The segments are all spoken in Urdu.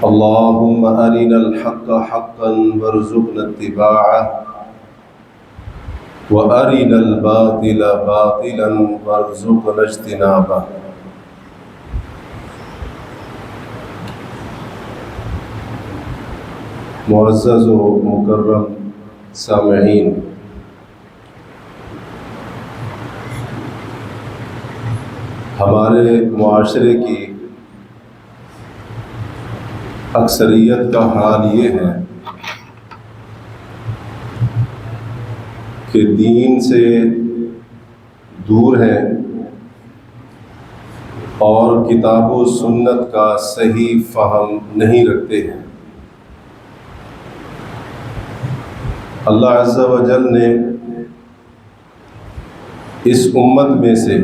اللهم أرنا الحق حقا وارزقنا اتباعه وأرنا الباطل باطلا وارزقنا اجتنابه۔ معزز و مکرم سامعین، ہمارے معاشرے کی اکثریت کا حال یہ ہے کہ دین سے دور ہیں اور کتاب و سنت کا صحیح فہم نہیں رکھتے ہیں۔ اللہ عز و جل نے اس امت میں سے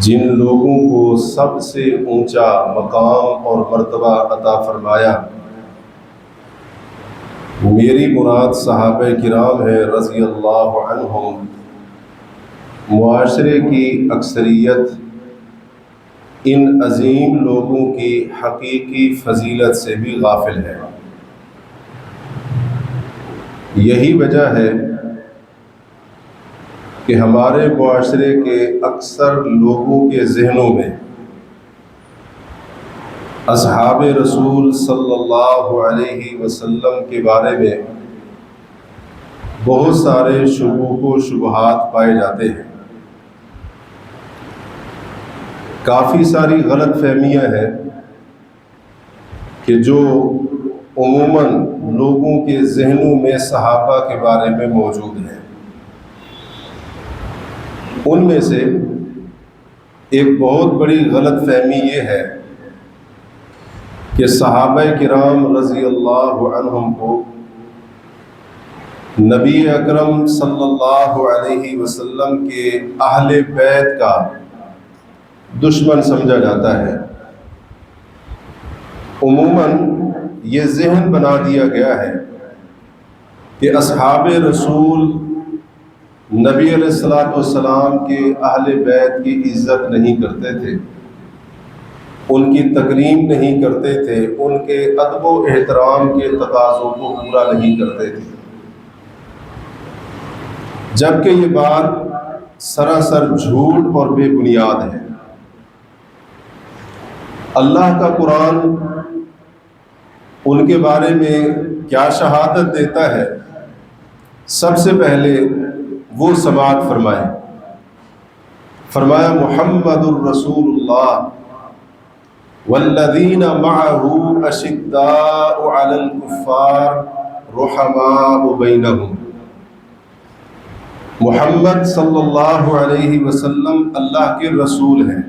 جن لوگوں کو سب سے اونچا مقام اور مرتبہ عطا فرمایا، میری مراد صحابہ کرام ہے رضی اللہ عنہم۔ معاشرے کی اکثریت ان عظیم لوگوں کی حقیقی فضیلت سے بھی غافل ہے۔ یہی وجہ ہے کہ ہمارے معاشرے کے اکثر لوگوں کے ذہنوں میں اصحاب رسول صلی اللہ علیہ وسلم کے بارے میں بہت سارے شکوک و شبہات پائے جاتے ہیں۔ کافی ساری غلط فہمیاں ہیں کہ جو عموماً لوگوں کے ذہنوں میں صحابہ کے بارے میں موجود ہیں۔ ان میں سے ایک بہت بڑی غلط فہمی یہ ہے کہ صحابہ کرام رضی اللہ عنہم کو نبی اکرم صلی اللہ علیہ وسلم کے اہل بیت کا دشمن سمجھا جاتا ہے۔ عموماً یہ ذہن بنا دیا گیا ہے کہ اصحاب رسول نبی علیہ الصلوۃ والسلام کے اہل بیت کی عزت نہیں کرتے تھے، ان کی تکریم نہیں کرتے تھے، ان کے ادب و احترام کے تقاضوں کو پورا نہیں کرتے تھے، جبکہ یہ بات سراسر جھوٹ اور بے بنیاد ہے۔ اللہ کا قرآن ان کے بارے میں کیا شہادت دیتا ہے؟ سب سے پہلے وہ سماعت فرمایا محمد الرسول اللہ والذین معہ اشداء علی الکفار رحماء بینہم۔ محمد صلی اللہ علیہ وسلم اللہ کے رسول ہیں،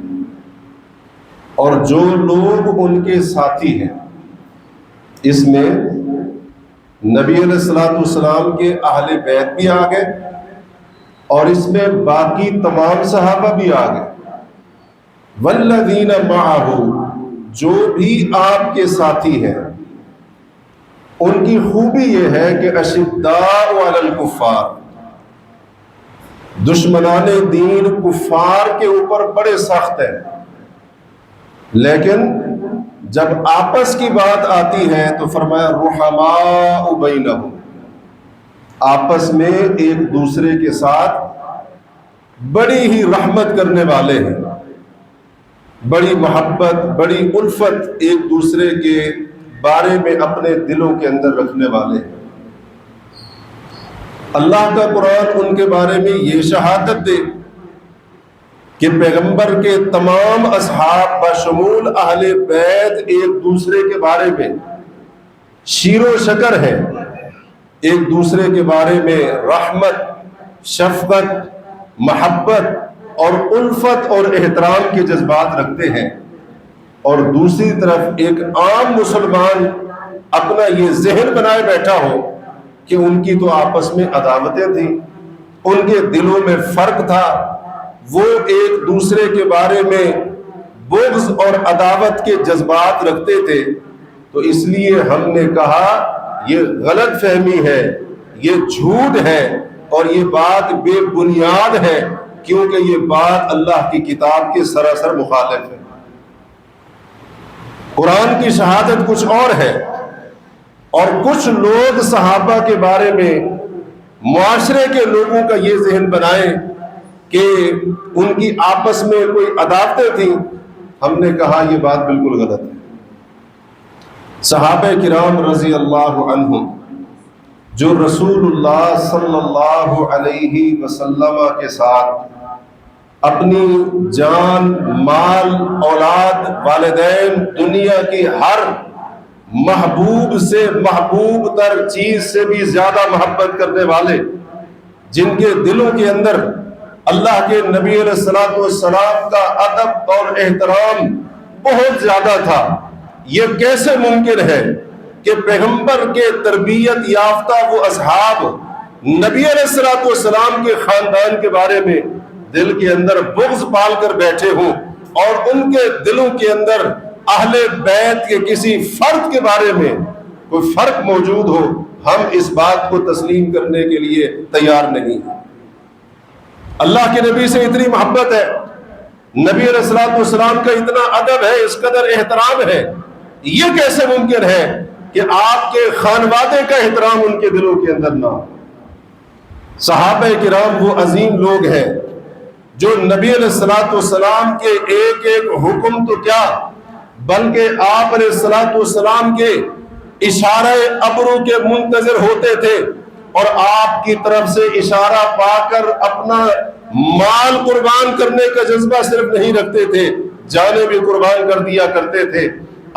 اور جو لوگ ان کے ساتھی ہیں، اس میں نبی علیہ الصلوۃ والسلام کے اہل بیت بھی آ گئے اور اس میں باقی تمام صحابہ بھی آ گئے۔ والذین معہ، جو بھی آپ کے ساتھی ہیں، ان کی خوبی یہ ہے کہ اشداء علی الکفار، دشمنان دین کفار کے اوپر بڑے سخت ہیں، لیکن جب آپس کی بات آتی ہے تو فرمایا رحماء بینہم، آپس میں ایک دوسرے کے ساتھ بڑی ہی رحمت کرنے والے ہیں، بڑی محبت، بڑی الفت ایک دوسرے کے بارے میں اپنے دلوں کے اندر رکھنے والے ہیں۔ اللہ کا قرآن ان کے بارے میں یہ شہادت دے کہ پیغمبر کے تمام اصحاب بشمول اہل بیت ایک دوسرے کے بارے میں شیر و شکر ہے، ایک دوسرے کے بارے میں رحمت، شفقت، محبت اور الفت اور احترام کے جذبات رکھتے ہیں، اور دوسری طرف ایک عام مسلمان اپنا یہ ذہن بنائے بیٹھا ہو کہ ان کی تو آپس میں عداوتیں تھیں، ان کے دلوں میں فرق تھا، وہ ایک دوسرے کے بارے میں بغض اور عداوت کے جذبات رکھتے تھے۔ تو اس لیے ہم نے کہا یہ غلط فہمی ہے، یہ جھوٹ ہے، اور یہ بات بے بنیاد ہے، کیونکہ یہ بات اللہ کی کتاب کے سراسر مخالف ہے۔ قرآن کی شہادت کچھ اور ہے، اور کچھ لوگ صحابہ کے بارے میں معاشرے کے لوگوں کا یہ ذہن بنائیں کہ ان کی آپس میں کوئی عداوتیں تھیں۔ ہم نے کہا یہ بات بالکل غلط ہے۔ صحابہ کرام رضی اللہ عنہم جو رسول اللہ صلی اللہ علیہ وسلم کے ساتھ اپنی جان، مال، اولاد، والدین، دنیا کی ہر محبوب سے محبوب تر چیز سے بھی زیادہ محبت کرنے والے، جن کے دلوں کے اندر اللہ کے نبی علیہ الصلوۃ والسلام کا ادب اور احترام بہت زیادہ تھا، یہ کیسے ممکن ہے کہ پیغمبر کے تربیت یافتہ وہ اصحاب نبی علیہ الصلوۃ والسلام کے خاندان کے بارے میں دل کے اندر بغض پال کر بیٹھے ہوں، اور ان کے دلوں کے اندر اہل بیت کے کسی فرد کے بارے میں کوئی فرق موجود ہو؟ ہم اس بات کو تسلیم کرنے کے لیے تیار نہیں۔ اللہ کے نبی سے اتنی محبت ہے، نبی علیہ الصلوۃ والسلام کا اتنا ادب ہے، اس قدر احترام ہے، یہ کیسے ممکن ہے کہ آپ کے خانوادے کا احترام ان کے دلوں کے اندر نہ ہو؟ صحابہ کرام وہ عظیم لوگ ہیں جو نبی علیہ الصلوۃ والسلام کے ایک ایک حکم تو کیا بلکہ آپ علیہ الصلوۃ والسلام کے اشارہ ابرو کے منتظر ہوتے تھے، اور آپ کی طرف سے اشارہ پا کر اپنا مال قربان کرنے کا جذبہ صرف نہیں رکھتے تھے، جانیں بھی قربان کر دیا کرتے تھے۔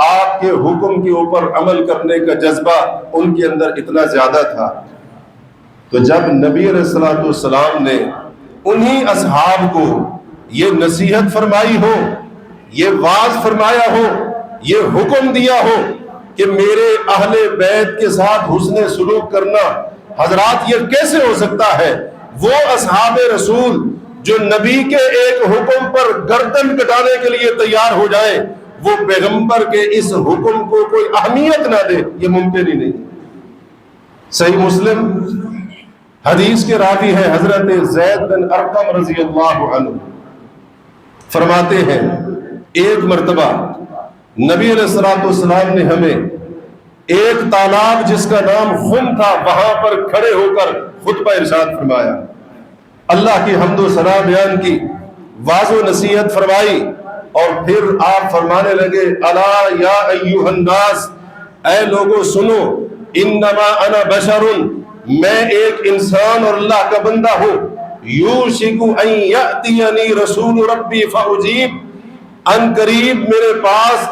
آپ کے حکم کے اوپر عمل کرنے کا جذبہ ان کے اندر اتنا زیادہ تھا۔ تو جب نبی علیہ الصلوۃ والسلام نے انہی اصحاب کو یہ نصیحت فرمائی ہو، یہ واعظ فرمایا ہو، یہ حکم دیا ہو کہ میرے اہل بیت کے ساتھ حسن سلوک کرنا، حضرات یہ کیسے ہو سکتا ہے؟ وہ اصحاب رسول جو نبی کے ایک حکم پر گردن کٹانے کے لیے تیار ہو جائیں، وہ پیغمبر کے اس حکم کو کوئی اہمیت نہ دے، یہ ممکن ہی نہیں۔ صحیح مسلم حدیث کے راوی ہیں حضرت زید بن ارقم رضی اللہ عنہ، فرماتے ہیں ایک مرتبہ نبی علیہ الصلوۃ والسلام نے ہمیں ایک تالاب جس کا نام خم تھا وہاں پر کھڑے ہو کر خطبہ ارشاد فرمایا، اللہ کی حمد و ثنا بیان کی، واعظ و نصیحت فرمائی، اور پھر آپ فرمانے لگے الا یا ایھا الناس، اے لوگوں سنو، انما انا بشر، میں ایک انسان اور اللہ کا بندہ ہوں، یوشک ان یاتینی رسول ربی فاجیب، ان قریب میرے پاس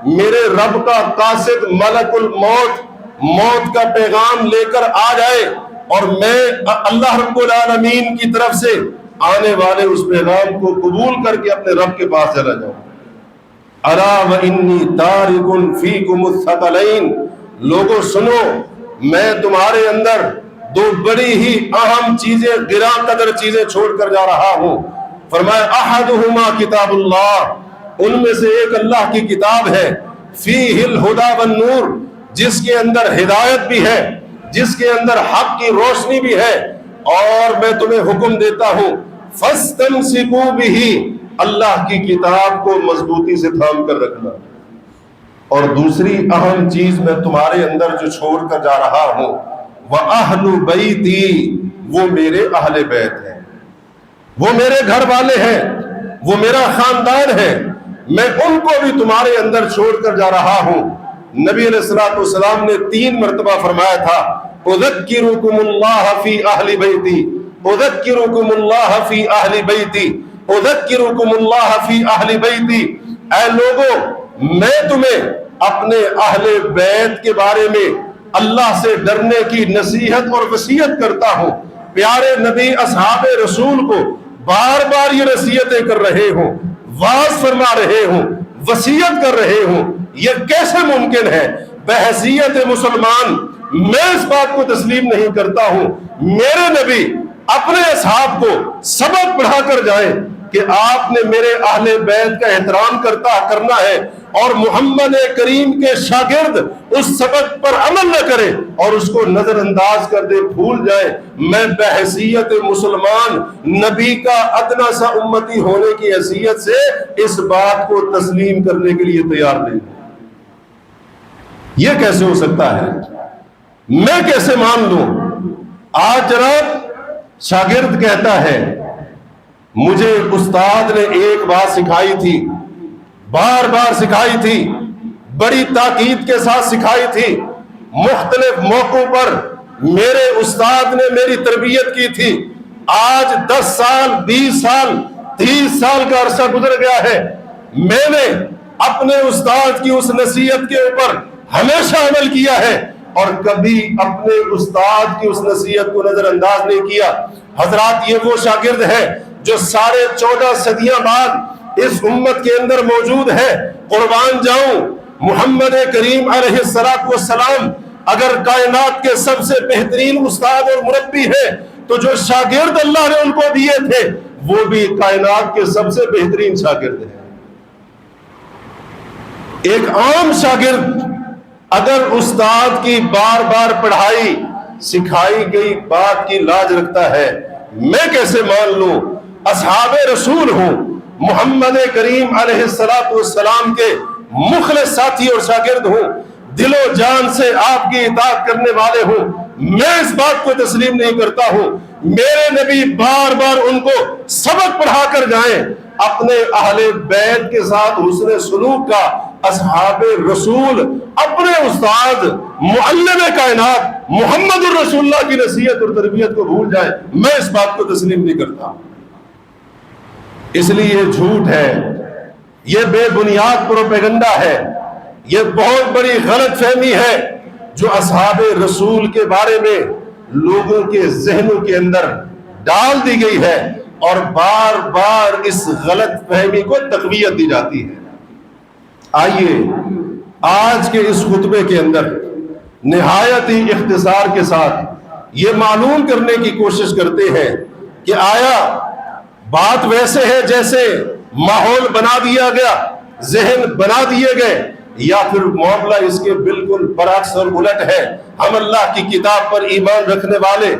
میرے رب کا قاصد ملک الموت موت کا پیغام لے کر آ جائے، اور میں اللہ رب العالمین کی طرف سے آنے والے اس پیغام کو قبول کر کے اپنے رب کے پاس چلا جاؤں۔ الا وانی تارک فیکم الثقلین، لوگوں سنو، میں تمہارے اندر دو بڑی ہی اہم چیزیں، گراں قدر چیزیں چھوڑ کر جا رہا ہوں۔ فرمایا احدہما کتاب اللہ، ان میں سے ایک اللہ کی کتاب ہے، فیہ الہدی والنور، جس کے اندر ہدایت بھی ہے، جس کے اندر حق کی روشنی بھی ہے، اور میں تمہیں حکم دیتا ہوں فاستمسکوا بہ، اللہ کی کتاب کو مضبوطی سے تھام کر رکھنا۔ اور دوسری اہم چیز میں تمہارے اندر جو چھوڑ کر جا رہا ہوں، وَأَهْلُ بَيْتِي، وہ میرے اہل بیت ہیں، وہ میرے گھر والے ہیں، وہ میرا خاندان ہے، میں ان کو بھی تمہارے اندر چھوڑ کر جا رہا ہوں۔ نبی علیہ الصلوۃ والسلام نے 3 مرتبہ فرمایا تھا اذکرکم اللہ فی اہل بیتی، اذکرکم اللہ فی اہل بیتی، اذکرکم اللہ فی اہل بیتی، اے لوگوں میں تمہیں اپنے اہل بیت کے بارے میں اللہ سے ڈرنے کی نصیحت اور وصیت کرتا ہوں۔ پیارے نبی اصحاب رسول کو بار بار یہ نصیحتیں کر رہے ہوں، واعظ فرما رہے ہوں، وصیت کر رہے ہوں، یہ کیسے ممکن ہے؟ بحیثیت مسلمان میں اس بات کو تسلیم نہیں کرتا ہوں۔ میرے نبی اپنے اصحاب کو سبق پڑھا کر جائیں کہ آپ نے میرے اہل بیت کا احترام کرنا ہے، اور محمد کریم کے شاگرد اس سبق پر عمل نہ کرے اور اس کو نظر انداز کر دے، بھول جائے، میں بحیثیت مسلمان نبی کا ادنا سا امتی ہونے کی حیثیت سے اس بات کو تسلیم کرنے کے لیے تیار نہیں۔ یہ کیسے ہو سکتا ہے؟ میں کیسے مان لوں؟ آج جناب شاگرد کہتا ہے مجھے استاد نے ایک بات سکھائی تھی، بار بار سکھائی تھی، بڑی تاکید کے ساتھ سکھائی تھی، مختلف موقعوں پر میرے استاد نے میری تربیت کی تھی، آج 10 سال 20 سال 30 سال کا عرصہ گزر گیا ہے، میں نے اپنے استاد کی اس نصیحت کے اوپر ہمیشہ عمل کیا ہے اور کبھی اپنے استاد کی اس نصیحت کو نظر انداز نہیں کیا۔ حضرات یہ وہ شاگرد ہے جو 14.5 صدیاں بعد اس امت کے اندر موجود ہے۔ قربان جاؤں، محمد کریم علیہ السلام اگر کائنات کے سب سے بہترین استاد اور مربی ہے تو جو شاگرد اللہ نے ان کو دیے تھے وہ بھی کائنات کے سب سے بہترین شاگرد ہیں۔ ایک عام شاگرد اگر استاد کی بار بار پڑھائی سکھائی گئی بات کی لاج رکھتا ہے، میں کیسے مان لوں؟ اصحاب رسول ہوں، محمد کریم علیہ السلام کے مخلص ساتھی اور شاگرد ہوں، دل و جان سے آپ کی اطاعت کرنے والے ہوں، میں اس بات کو تسلیم نہیں کرتا ہوں۔ میرے نبی بار بار ان کو سبق پڑھا کر جائیں، اپنے اہل بیت کے ساتھ حسن سلوک کا، اصحاب رسول اپنے استاد معلم کائنات محمد الرسول اللہ کی نصیحت اور تربیت کو بھول جائیں، میں اس بات کو تسلیم نہیں کرتا۔ اس لیے یہ جھوٹ ہے، یہ بے بنیاد پروپیگنڈا ہے، یہ بہت بڑی غلط فہمی ہے جو اصحاب رسول کے بارے میں لوگوں کے ذہنوں کے اندر ڈال دی گئی ہے اور بار بار اس غلط فہمی کو تقویت دی جاتی ہے۔ آئیے آج کے اس خطبے کے اندر نہایت ہی اختصار کے ساتھ یہ معلوم کرنے کی کوشش کرتے ہیں کہ آیا بات ویسے ہے جیسے ماحول بنا دیا گیا، ذہن بنا دیے گئے، یا پھر معاملہ اس کے بالکل برعکس اور الٹ ہے؟ ہم اللہ کی کتاب پر ایمان رکھنے والے،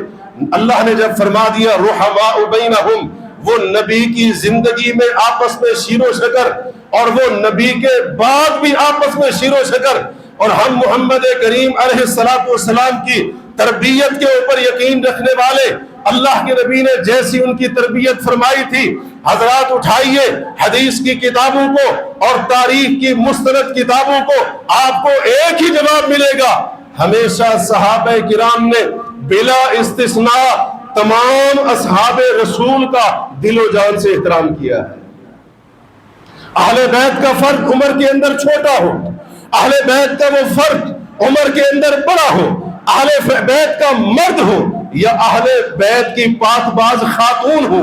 اللہ نے جب فرما دیا رحماء بینہم، وہ نبی کی زندگی میں آپس میں شیر و شکر اور وہ نبی کے بعد بھی آپس میں شیر و شکر، اور ہم محمد کریم علیہ السلام کی تربیت کے اوپر یقین رکھنے والے، اللہ کے نبی نے جیسی ان کی تربیت فرمائی تھی، حضرات اٹھائیے حدیث کی کتابوں کو اور تاریخ کی مستند کتابوں کو، آپ کو ایک ہی جواب ملے گا۔ ہمیشہ صحابہ کرام نے بلا استثناء تمام اصحاب رسول کا دل و جان سے احترام کیا ہے۔ اہل بیت کا فرق عمر کے اندر چھوٹا ہو، اہل بیت کا وہ فرق عمر کے اندر بڑا ہو، اہل بیت کا مرد ہو یا اہل بیت کی پاک باز خاتون ہو،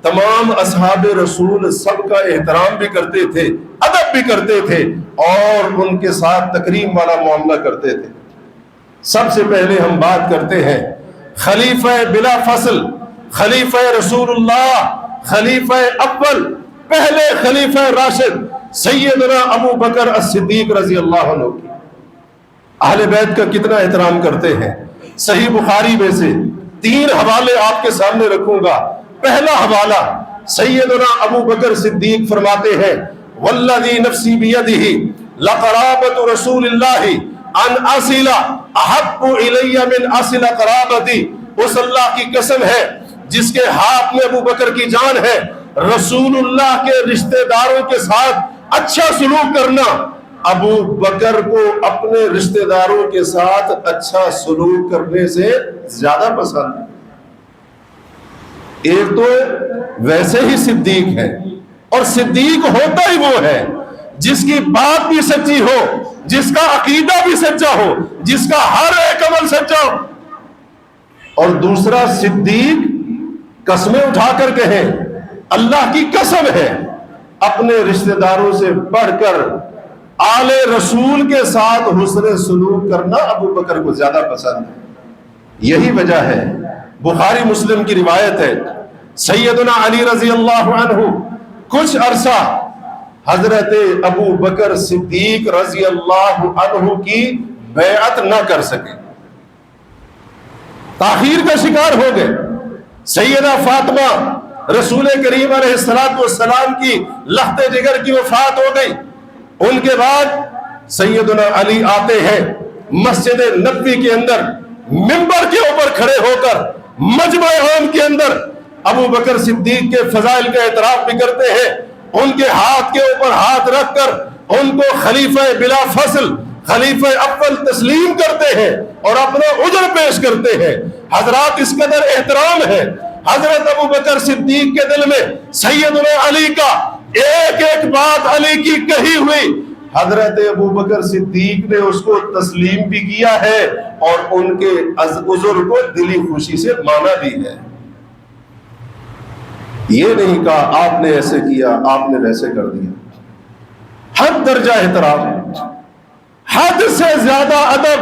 تمام اصحاب رسول سب کا احترام بھی کرتے تھے، ادب بھی کرتے تھے اور ان کے ساتھ تکریم والا معاملہ کرتے تھے۔ سب سے پہلے ہم بات کرتے ہیں خلیفہ بلا فصل، خلیفہ رسول اللہ، خلیفہ اول، پہلے خلیفہ راشد سیدنا ابو بکر الصدیق رضی اللہ عنہ کی۔ اہل بیت کا کتنا احترام کرتے ہیں۔ صحیح بخاری میں سے 3 حوالے آپ کے سامنے رکھوں گا۔ پہلا حوالہ سیدنا ابو بکر صدیق فرماتے ہیں والذی نفسی بیدہ لقرابۃ رسول اللہ ان اصل احب الی من اصل قرابتی، اس اللہ کی قسم ہے جس کے ہاتھ میں ابو بکر کی جان ہے، رسول اللہ کے رشتہ داروں کے ساتھ اچھا سلوک کرنا ابو بکر کو اپنے رشتہ داروں کے ساتھ اچھا سلوک کرنے سے زیادہ پسند ہے۔ ایک تو ویسے ہی صدیق ہے، اور صدیق ہوتا ہی وہ ہے جس کی بات بھی سچی ہو، جس کا عقیدہ بھی سچا ہو، جس کا ہر ایک عمل سچا ہو۔ اور دوسرا صدیق قسمیں اٹھا کر کہیں اللہ کی قسم ہے اپنے رشتہ داروں سے بڑھ کر آل رسول کے ساتھ حسن سلوک کرنا ابو بکر کو زیادہ پسند ہے۔ یہی وجہ ہے، بخاری مسلم کی روایت ہے، سیدنا علی رضی اللہ عنہ کچھ عرصہ حضرت ابو بکر صدیق رضی اللہ عنہ کی بیعت نہ کر سکے، تاخیر کا شکار ہو گئے۔ سیدہ فاطمہ رسول کریم علیہ السلام کی لخت جگر کی وفات ہو گئی، ان کے بعد سیدنا علی آتے ہیں مسجد نبوی کے اندر، منبر کے اوپر کھڑے ہو کر مجمع عام کے اندر ابو بکر صدیق کے فضائل کا اعتراف بھی کرتے ہیں، ان کے ہاتھ کے اوپر ہاتھ رکھ کر ان کو خلیفہ بلا فصل، خلیفہ اول تسلیم کرتے ہیں اور اپنا عذر پیش کرتے ہیں۔ حضرات اس قدر احترام ہے حضرت ابو بکر صدیق کے دل میں سیدنا علی کا، ایک ایک بات علی کی کہی ہوئی حضرت ابو بکر صدیق نے اس کو تسلیم بھی کیا ہے اور ان کے عذر کو دلی خوشی سے مانا بھی ہے۔ یہ نہیں کہا آپ نے ایسے کیا، آپ نے ویسے کر دیا۔ حد درجہ احترام، حد سے زیادہ ادب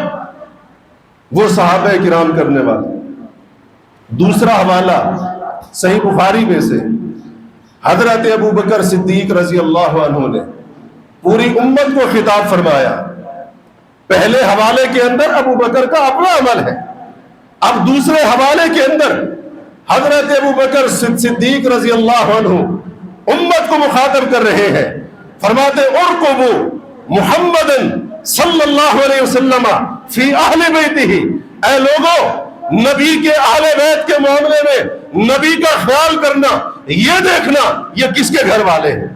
وہ صحابہ کرام کرنے والے۔ دوسرا حوالہ صحیح بخاری میں سے حضرت ابو بکر صدیق رضی اللہ عنہ نے پوری امت کو خطاب فرمایا۔ پہلے حوالے کے اندر ابو بکر کا اپنا عمل ہے، اب دوسرے حوالے کے اندر حضرت ابو بکر صدیق رضی اللہ عنہ امت کو مخاطب کر رہے ہیں، فرماتے ارقبوا محمد صلی اللہ علیہ وسلم فی اہل بیتہ، اے لوگوں نبی کے اہل بیت کے معاملے میں نبی کا خیال کرنا، یہ دیکھنا یہ کس کے گھر والے ہیں۔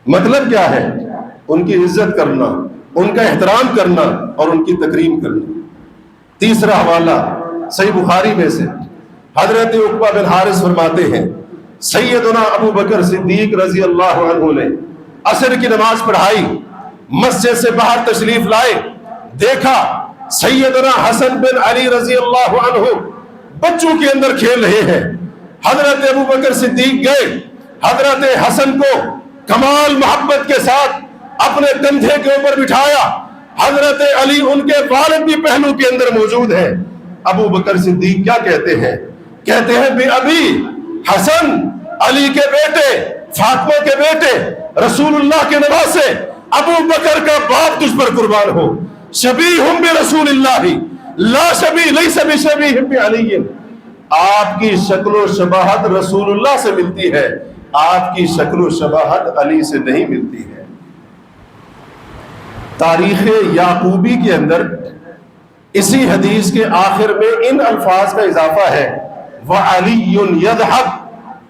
مطلب کیا ہے؟ ان کی عزت کرنا، ان کا احترام کرنا اور ان کی تکریم کرنا۔ تیسرا حوالہ صحیح بخاری میں سے حضرت عقبہ بن حارث فرماتے ہیں سیدنا ابو بکر صدیق رضی اللہ عنہ نے عصر کی نماز پڑھائی، مسجد سے باہر تشریف لائے، دیکھا سیدنا حسن بن علی رضی اللہ عنہ بچوں کے اندر کھیل رہے ہیں۔ حضرت ابو بکر صدیق گئے، حضرت حسن کو کمال محبت کے ساتھ اپنے کندھے کے اوپر بٹھایا۔ حضرت علی ان کے والد بھی پہلو کے اندر موجود ہیں۔ ابو بکر صدیق کیا کہتے ہیں؟ کہتے ہیں بے ابی حسن، علی کے بیٹے، فاطمہ کے بیٹے، رسول اللہ کے نواسے، ابو بکر کا باپ تجھ پر قربان ہو۔ شبیہم برسول اللہ لا شبیہ لیس بشبیہ بعلی، آپ کی شکل و شباہت رسول اللہ سے ملتی ہے، آپ کی شکل و شباہت علی سے نہیں ملتی ہے۔ تاریخ یعقوبی کے اندر اسی حدیث کے آخر میں ان الفاظ کا اضافہ ہے وَعَلِيٌّ يَضْحَكُ،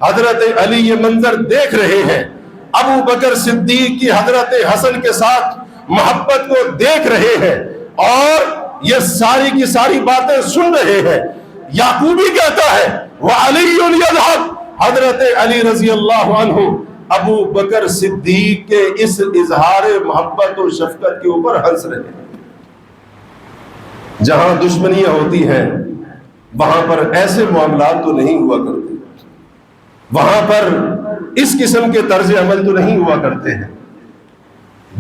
حضرت علی یہ منظر دیکھ رہے ہیں، ابو بکر صدیق کی حضرت حسن کے ساتھ محبت کو دیکھ رہے ہیں اور یہ ساری کی ساری باتیں سن رہے ہیں۔ یعقوبی کہتا ہے وَعَلِيٌّ يَضْحَكُ، حضرت علی رضی اللہ عنہ ابو بکر صدیق کے اس اظہار محبت و شفقت کے اوپر ہنس رہے ہیں۔ جہاں دشمنیاں ہوتی ہیں وہاں پر ایسے معاملات تو نہیں ہوا کرتے، وہاں پر اس قسم کے طرز عمل تو نہیں ہوا کرتے ہیں۔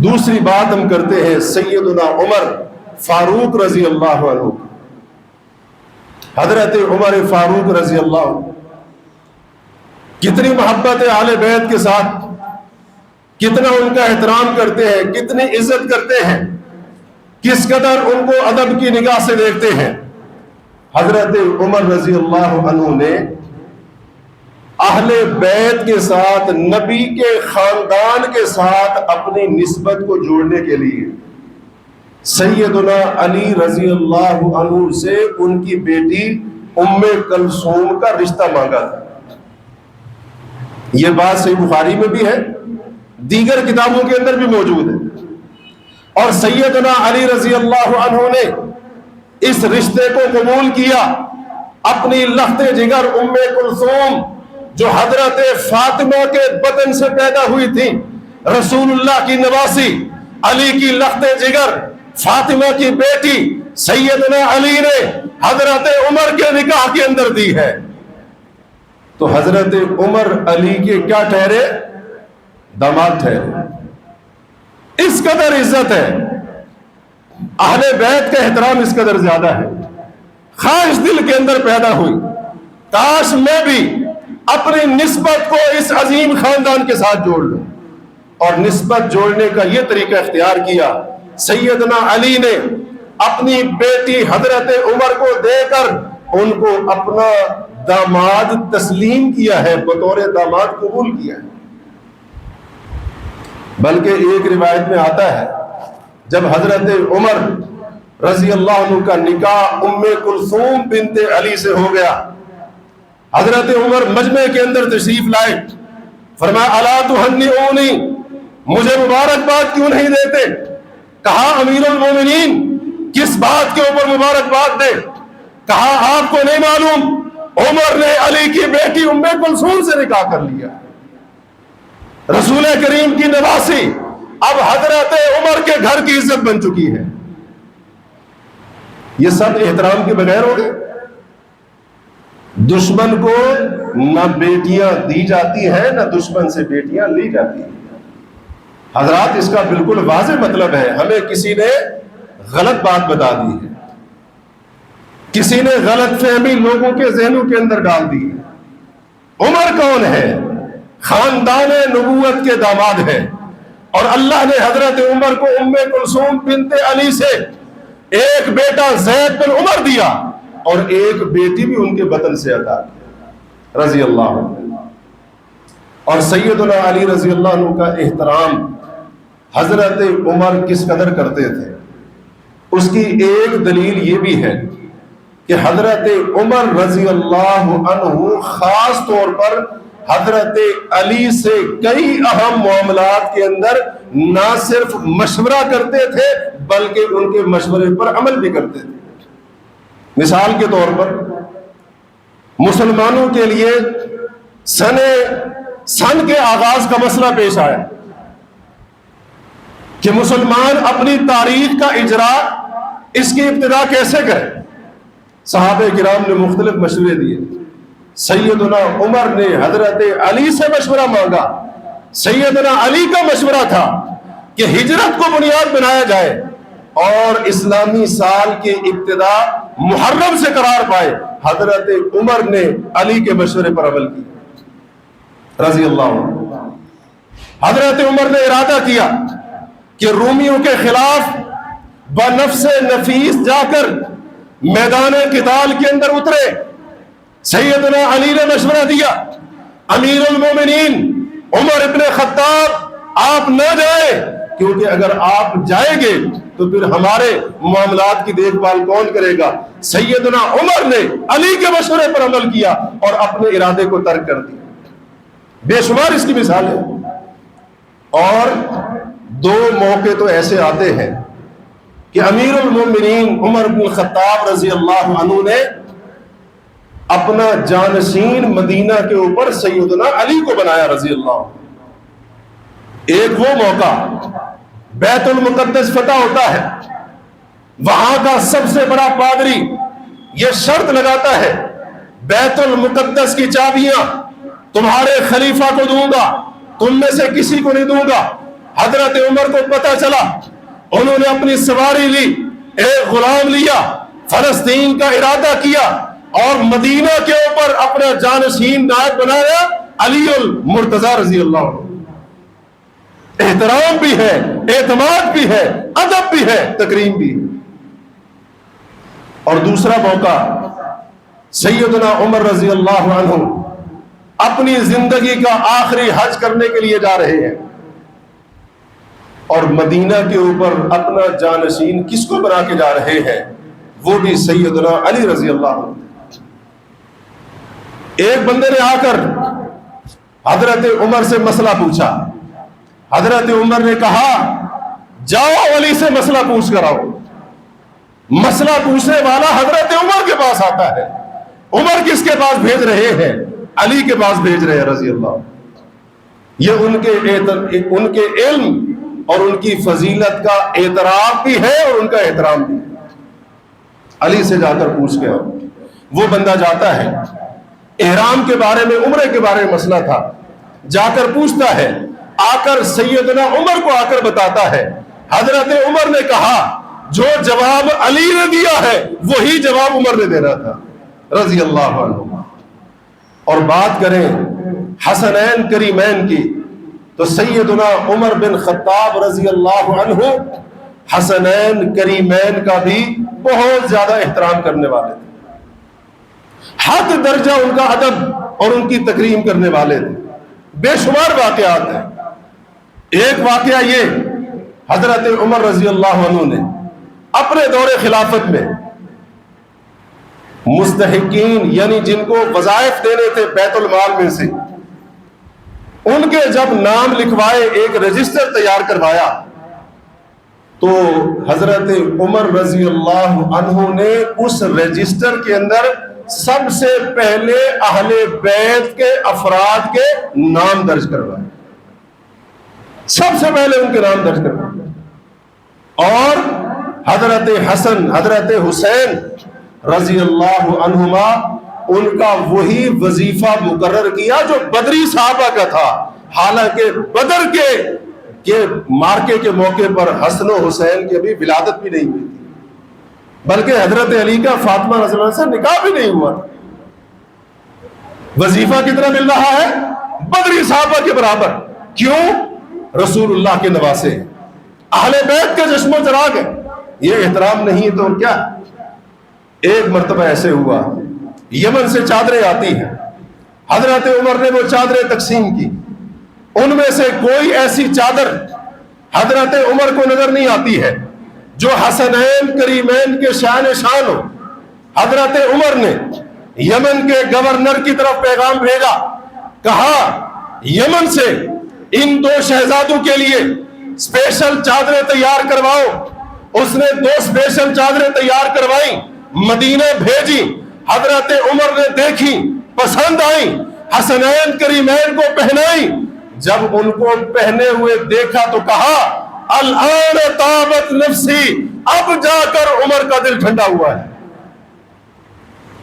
دوسری بات ہم کرتے ہیں سیدنا عمر فاروق رضی اللہ عنہ، حضرت عمر فاروق رضی اللہ عنہ کتنی محبت ہے اہل بیت کے ساتھ، کتنا ان کا احترام کرتے ہیں، کتنی عزت کرتے ہیں، کس قدر ان کو ادب کی نگاہ سے دیکھتے ہیں۔ حضرت عمر رضی اللہ عنہ نے اہل بیت کے ساتھ، نبی کے خاندان کے ساتھ اپنی نسبت کو جوڑنے کے لیے سیدنا علی رضی اللہ عنہ سے ان کی بیٹی ام کلثوم کا رشتہ مانگا تھا۔ یہ بات صحیح بخاری میں بھی ہے، دیگر کتابوں کے اندر بھی موجود ہے، اور سیدنا علی رضی اللہ عنہ نے اس رشتے کو قبول کیا۔ اپنی لخت جگر ام کلثوم جو حضرت فاطمہ کے بطن سے پیدا ہوئی تھی، رسول اللہ کی نواسی، علی کی لخت جگر، فاطمہ کی بیٹی، سیدنا علی نے حضرت عمر کے نکاح کے اندر دی ہے۔ تو حضرت عمر علی کے کیا ٹھہرے؟ داماد ٹھہرے۔ اس قدر عزت ہے، اہل بیت کا احترام اس قدر زیادہ ہے۔ خواہش دل کے اندر پیدا ہوئی کاش میں بھی اپنی نسبت کو اس عظیم خاندان کے ساتھ جوڑ لوں، اور نسبت جوڑنے کا یہ طریقہ اختیار کیا۔ سیدنا علی نے اپنی بیٹی حضرت عمر کو دے کر ان کو اپنا داماد تسلیم کیا ہے، بطور داماد قبول کیا ہے۔ بلکہ ایک روایت میں آتا ہے جب حضرت عمر رضی اللہ عنہ کا نکاح ام کلثوم بنت علی سے ہو گیا، حضرت عمر مجمع کے اندر تشریف لائے، فرمایا الا تہنئونی، مجھے مبارکباد کیوں نہیں دیتے؟ کہا امیر المومنین کس بات کے اوپر مبارکباد دے؟ کہا آپ کو نہیں معلوم عمر نے علی کی بیٹی ام کلثوم سے نکاح کر لیا، رسول کریم کی نواسی اب حضرت عمر کے گھر کی عزت بن چکی ہے۔ یہ سب احترام کے بغیر ہو گئے۔ دشمن کو نہ بیٹیاں دی جاتی ہیں نہ دشمن سے بیٹیاں لی جاتی ہیں۔ حضرات اس کا بالکل واضح مطلب ہے، ہمیں کسی نے غلط بات بتا دی ہے، کسی نے غلط فہمی لوگوں کے ذہنوں کے اندر ڈال دی ہے۔ عمر کون ہے؟ خاندان نبوت کے داماد ہے، اور اللہ نے حضرت عمر کو ام کلثوم بنت علی سے ایک بیٹا زید بن عمر دیا اور ایک بیٹی بھی ان کے بطن سے عطا کی رضی اللہ عنہ۔ اور سیدنا علی رضی اللہ عنہ کا احترام حضرت عمر کس قدر کرتے تھے، اس کی ایک دلیل یہ بھی ہے کہ حضرت عمر رضی اللہ عنہ خاص طور پر حضرت علی سے کئی اہم معاملات کے اندر نہ صرف مشورہ کرتے تھے بلکہ ان کے مشورے پر عمل بھی کرتے تھے۔ مثال کے طور پر مسلمانوں کے لیے سن کے آغاز کا مسئلہ پیش آیا کہ مسلمان اپنی تاریخ کا اجراء اس کی ابتدا کیسے کرے۔ صحابہ کرام نے مختلف مشورے دیے، سیدنا عمر نے حضرت علی سے مشورہ مانگا۔ سیدنا علی کا مشورہ تھا کہ ہجرت کو بنیاد بنایا جائے اور اسلامی سال کی ابتدا محرم سے قرار پائے۔ حضرت عمر نے علی کے مشورے پر عمل کیا رضی اللہ عنہ۔ حضرت عمر نے ارادہ کیا کہ رومیوں کے خلاف بنفس نفیس جا کر میدان قتال کے اندر اترے۔ سیدنا علی نے مشورہ دیا، امیر المومنین عمر ابن خطاب آپ نہ جائیں، کیونکہ اگر آپ جائیں گے تو پھر ہمارے معاملات کی دیکھ بھال کون کرے گا؟ سیدنا عمر نے علی کے مشورے پر عمل کیا اور اپنے ارادے کو ترک کر دیا۔ بے شمار اس کی مثال ہے۔ اور دو موقع تو ایسے آتے ہیں کہ امیر المومنین عمر بن الخطاب رضی اللہ عنہ نے اپنا جانشین مدینہ کے اوپر سیدنا علی کو بنایا رضی اللہ عنہ۔ ایک وہ موقع بیت المقدس فتح ہوتا ہے، وہاں کا سب سے بڑا پادری یہ شرط لگاتا ہے بیت المقدس کی چابیاں تمہارے خلیفہ کو دوں گا، تم میں سے کسی کو نہیں دوں گا۔ حضرت عمر کو پتہ چلا، انہوں نے اپنی سواری لی، ایک غلام لیا، فلسطین کا ارادہ کیا اور مدینہ کے اوپر اپنا جانشین نائب بنایا علی المرتضی رضی اللہ عنہ۔ احترام بھی ہے، اعتماد بھی ہے، ادب بھی ہے، تکریم بھی ہے۔ اور دوسرا موقع سیدنا عمر رضی اللہ عنہ اپنی زندگی کا آخری حج کرنے کے لیے جا رہے ہیں اور مدینہ کے اوپر اپنا جانشین کس کو بنا کے جا رہے ہیں؟ وہ بھی سیدنا علی رضی اللہ عنہ۔ ایک بندے نے آ کر حضرت عمر سے مسئلہ پوچھا، حضرت عمر نے کہا جاؤ علی سے مسئلہ پوچھ کر آؤ۔ مسئلہ پوچھنے والا حضرت عمر کے پاس آتا ہے، عمر کس کے پاس بھیج رہے ہیں؟ علی کے پاس بھیج رہے ہیں رضی اللہ عنہ۔ یہ ان کے علم اور ان کی فضیلت کا اعتراف بھی ہے اور ان کا احترام بھی ہے۔ علی سے جا کر پوچھ کے آؤ۔ وہ بندہ جاتا ہے، احرام کے بارے میں، عمرے کے بارے میں مسئلہ تھا، جا کر پوچھتا ہے، آ کر سیدنا عمر کو آ کر بتاتا ہے۔ حضرت عمر نے کہا جو جواب علی نے دیا ہے وہی جواب عمر نے دینا تھا رضی اللہ عنہ۔ اور بات کریں حسنین کریمین کی تو سیدنا عمر بن خطاب رضی اللہ عنہ حسنین کریمین کا بھی بہت زیادہ احترام کرنے والے تھے، حد درجہ ان کا ادب اور ان کی تکریم کرنے والے تھے۔ بے شمار واقعات ہیں۔ ایک واقعہ یہ حضرت عمر رضی اللہ عنہ نے اپنے دور خلافت میں مستحقین یعنی جن کو وظائف دینے تھے بیت المال میں سے، ان کے جب نام لکھوائے، ایک رجسٹر تیار کروایا، تو حضرت عمر رضی اللہ عنہ نے اس رجسٹر کے اندر سب سے پہلے اہل بیت کے افراد کے نام درج کروائے، سب سے پہلے ان کے نام درج کروائے، اور حضرت حسن حضرت حسین رضی اللہ عنہما ان کا وہی وظیفہ مقرر کیا جو بدری صحابہ کا تھا، حالانکہ بدر کے مارکے کے موقع پر حسن و حسین کی ابھی ولادت بھی نہیں ہوئی تھی، بلکہ حضرت علی کا فاطمہ رضی اللہ عنہ سے نکاح بھی نہیں ہوا تھا۔ وظیفہ کتنا مل رہا ہے؟ بدری صحابہ کے برابر۔ کیوں؟ رسول اللہ کے نواسے ہیں، اہل بیت کا جشم و چراغ ہے، یہ احترام نہیں ہے تو کیا؟ ایک مرتبہ ایسے ہوا، یمن سے چادریں آتی ہیں، حضرت عمر نے وہ چادریں تقسیم کی، ان میں سے کوئی ایسی چادر حضرت عمر کو نظر نہیں آتی ہے جو حسنین کریمین کے شان شان ہو۔ حضرت عمر نے یمن کے گورنر کی طرف پیغام بھیجا، کہا یمن سے ان دو شہزادوں کے لیے اسپیشل چادریں تیار کرواؤ۔ اس نے 2 اسپیشل چادریں تیار کروائیں، مدینہ بھیجی، حضرت عمر نے دیکھی، پسند آئی، حسنین کریمین کو پہنائی۔ جب ان کو پہنے ہوئے دیکھا تو کہا الآن طابت نفسی، اب جا کر عمر کا دل ٹھنڈا ہوا ہے،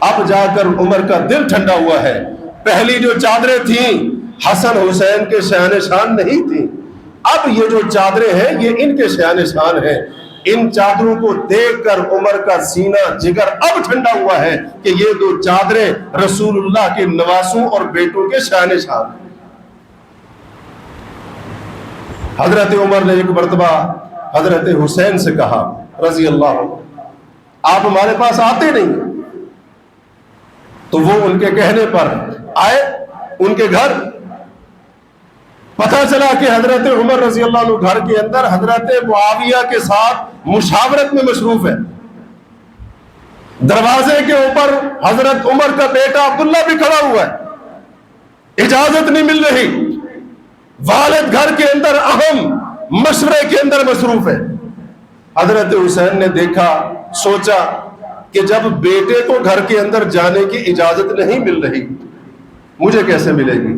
اب جا کر عمر کا دل ٹھنڈا ہوا ہے۔ پہلی جو چادریں تھیں حسن حسین کے شان شان نہیں تھیں، اب یہ جو چادریں ہیں یہ ان کے شان شان ہیں۔ ان چادروں کو دیکھ کر عمر کا سینہ جگر اب ٹھنڈا ہوا ہے کہ یہ 2 چادریں رسول اللہ کے نواسوں اور بیٹوں کے شان شان ہیں۔ حضرت عمر نے ایک مرتبہ حضرت حسین سے کہا رضی اللہ عنہ، آپ ہمارے پاس آتے نہیں، تو وہ ان کے کہنے پر آئے ان کے گھر۔ پتہ چلا کہ حضرت عمر رضی اللہ عنہ گھر کے اندر حضرت معاویہ کے ساتھ مشاورت میں مصروف ہے۔ دروازے کے اوپر حضرت عمر کا بیٹا عبداللہ بھی کھڑا ہوا ہے، اجازت نہیں مل رہی، والد گھر کے اندر اہم مشورے کے اندر مصروف ہے۔ حضرت حسین نے دیکھا، سوچا کہ جب بیٹے کو گھر کے اندر جانے کی اجازت نہیں مل رہی، مجھے کیسے ملے گی؟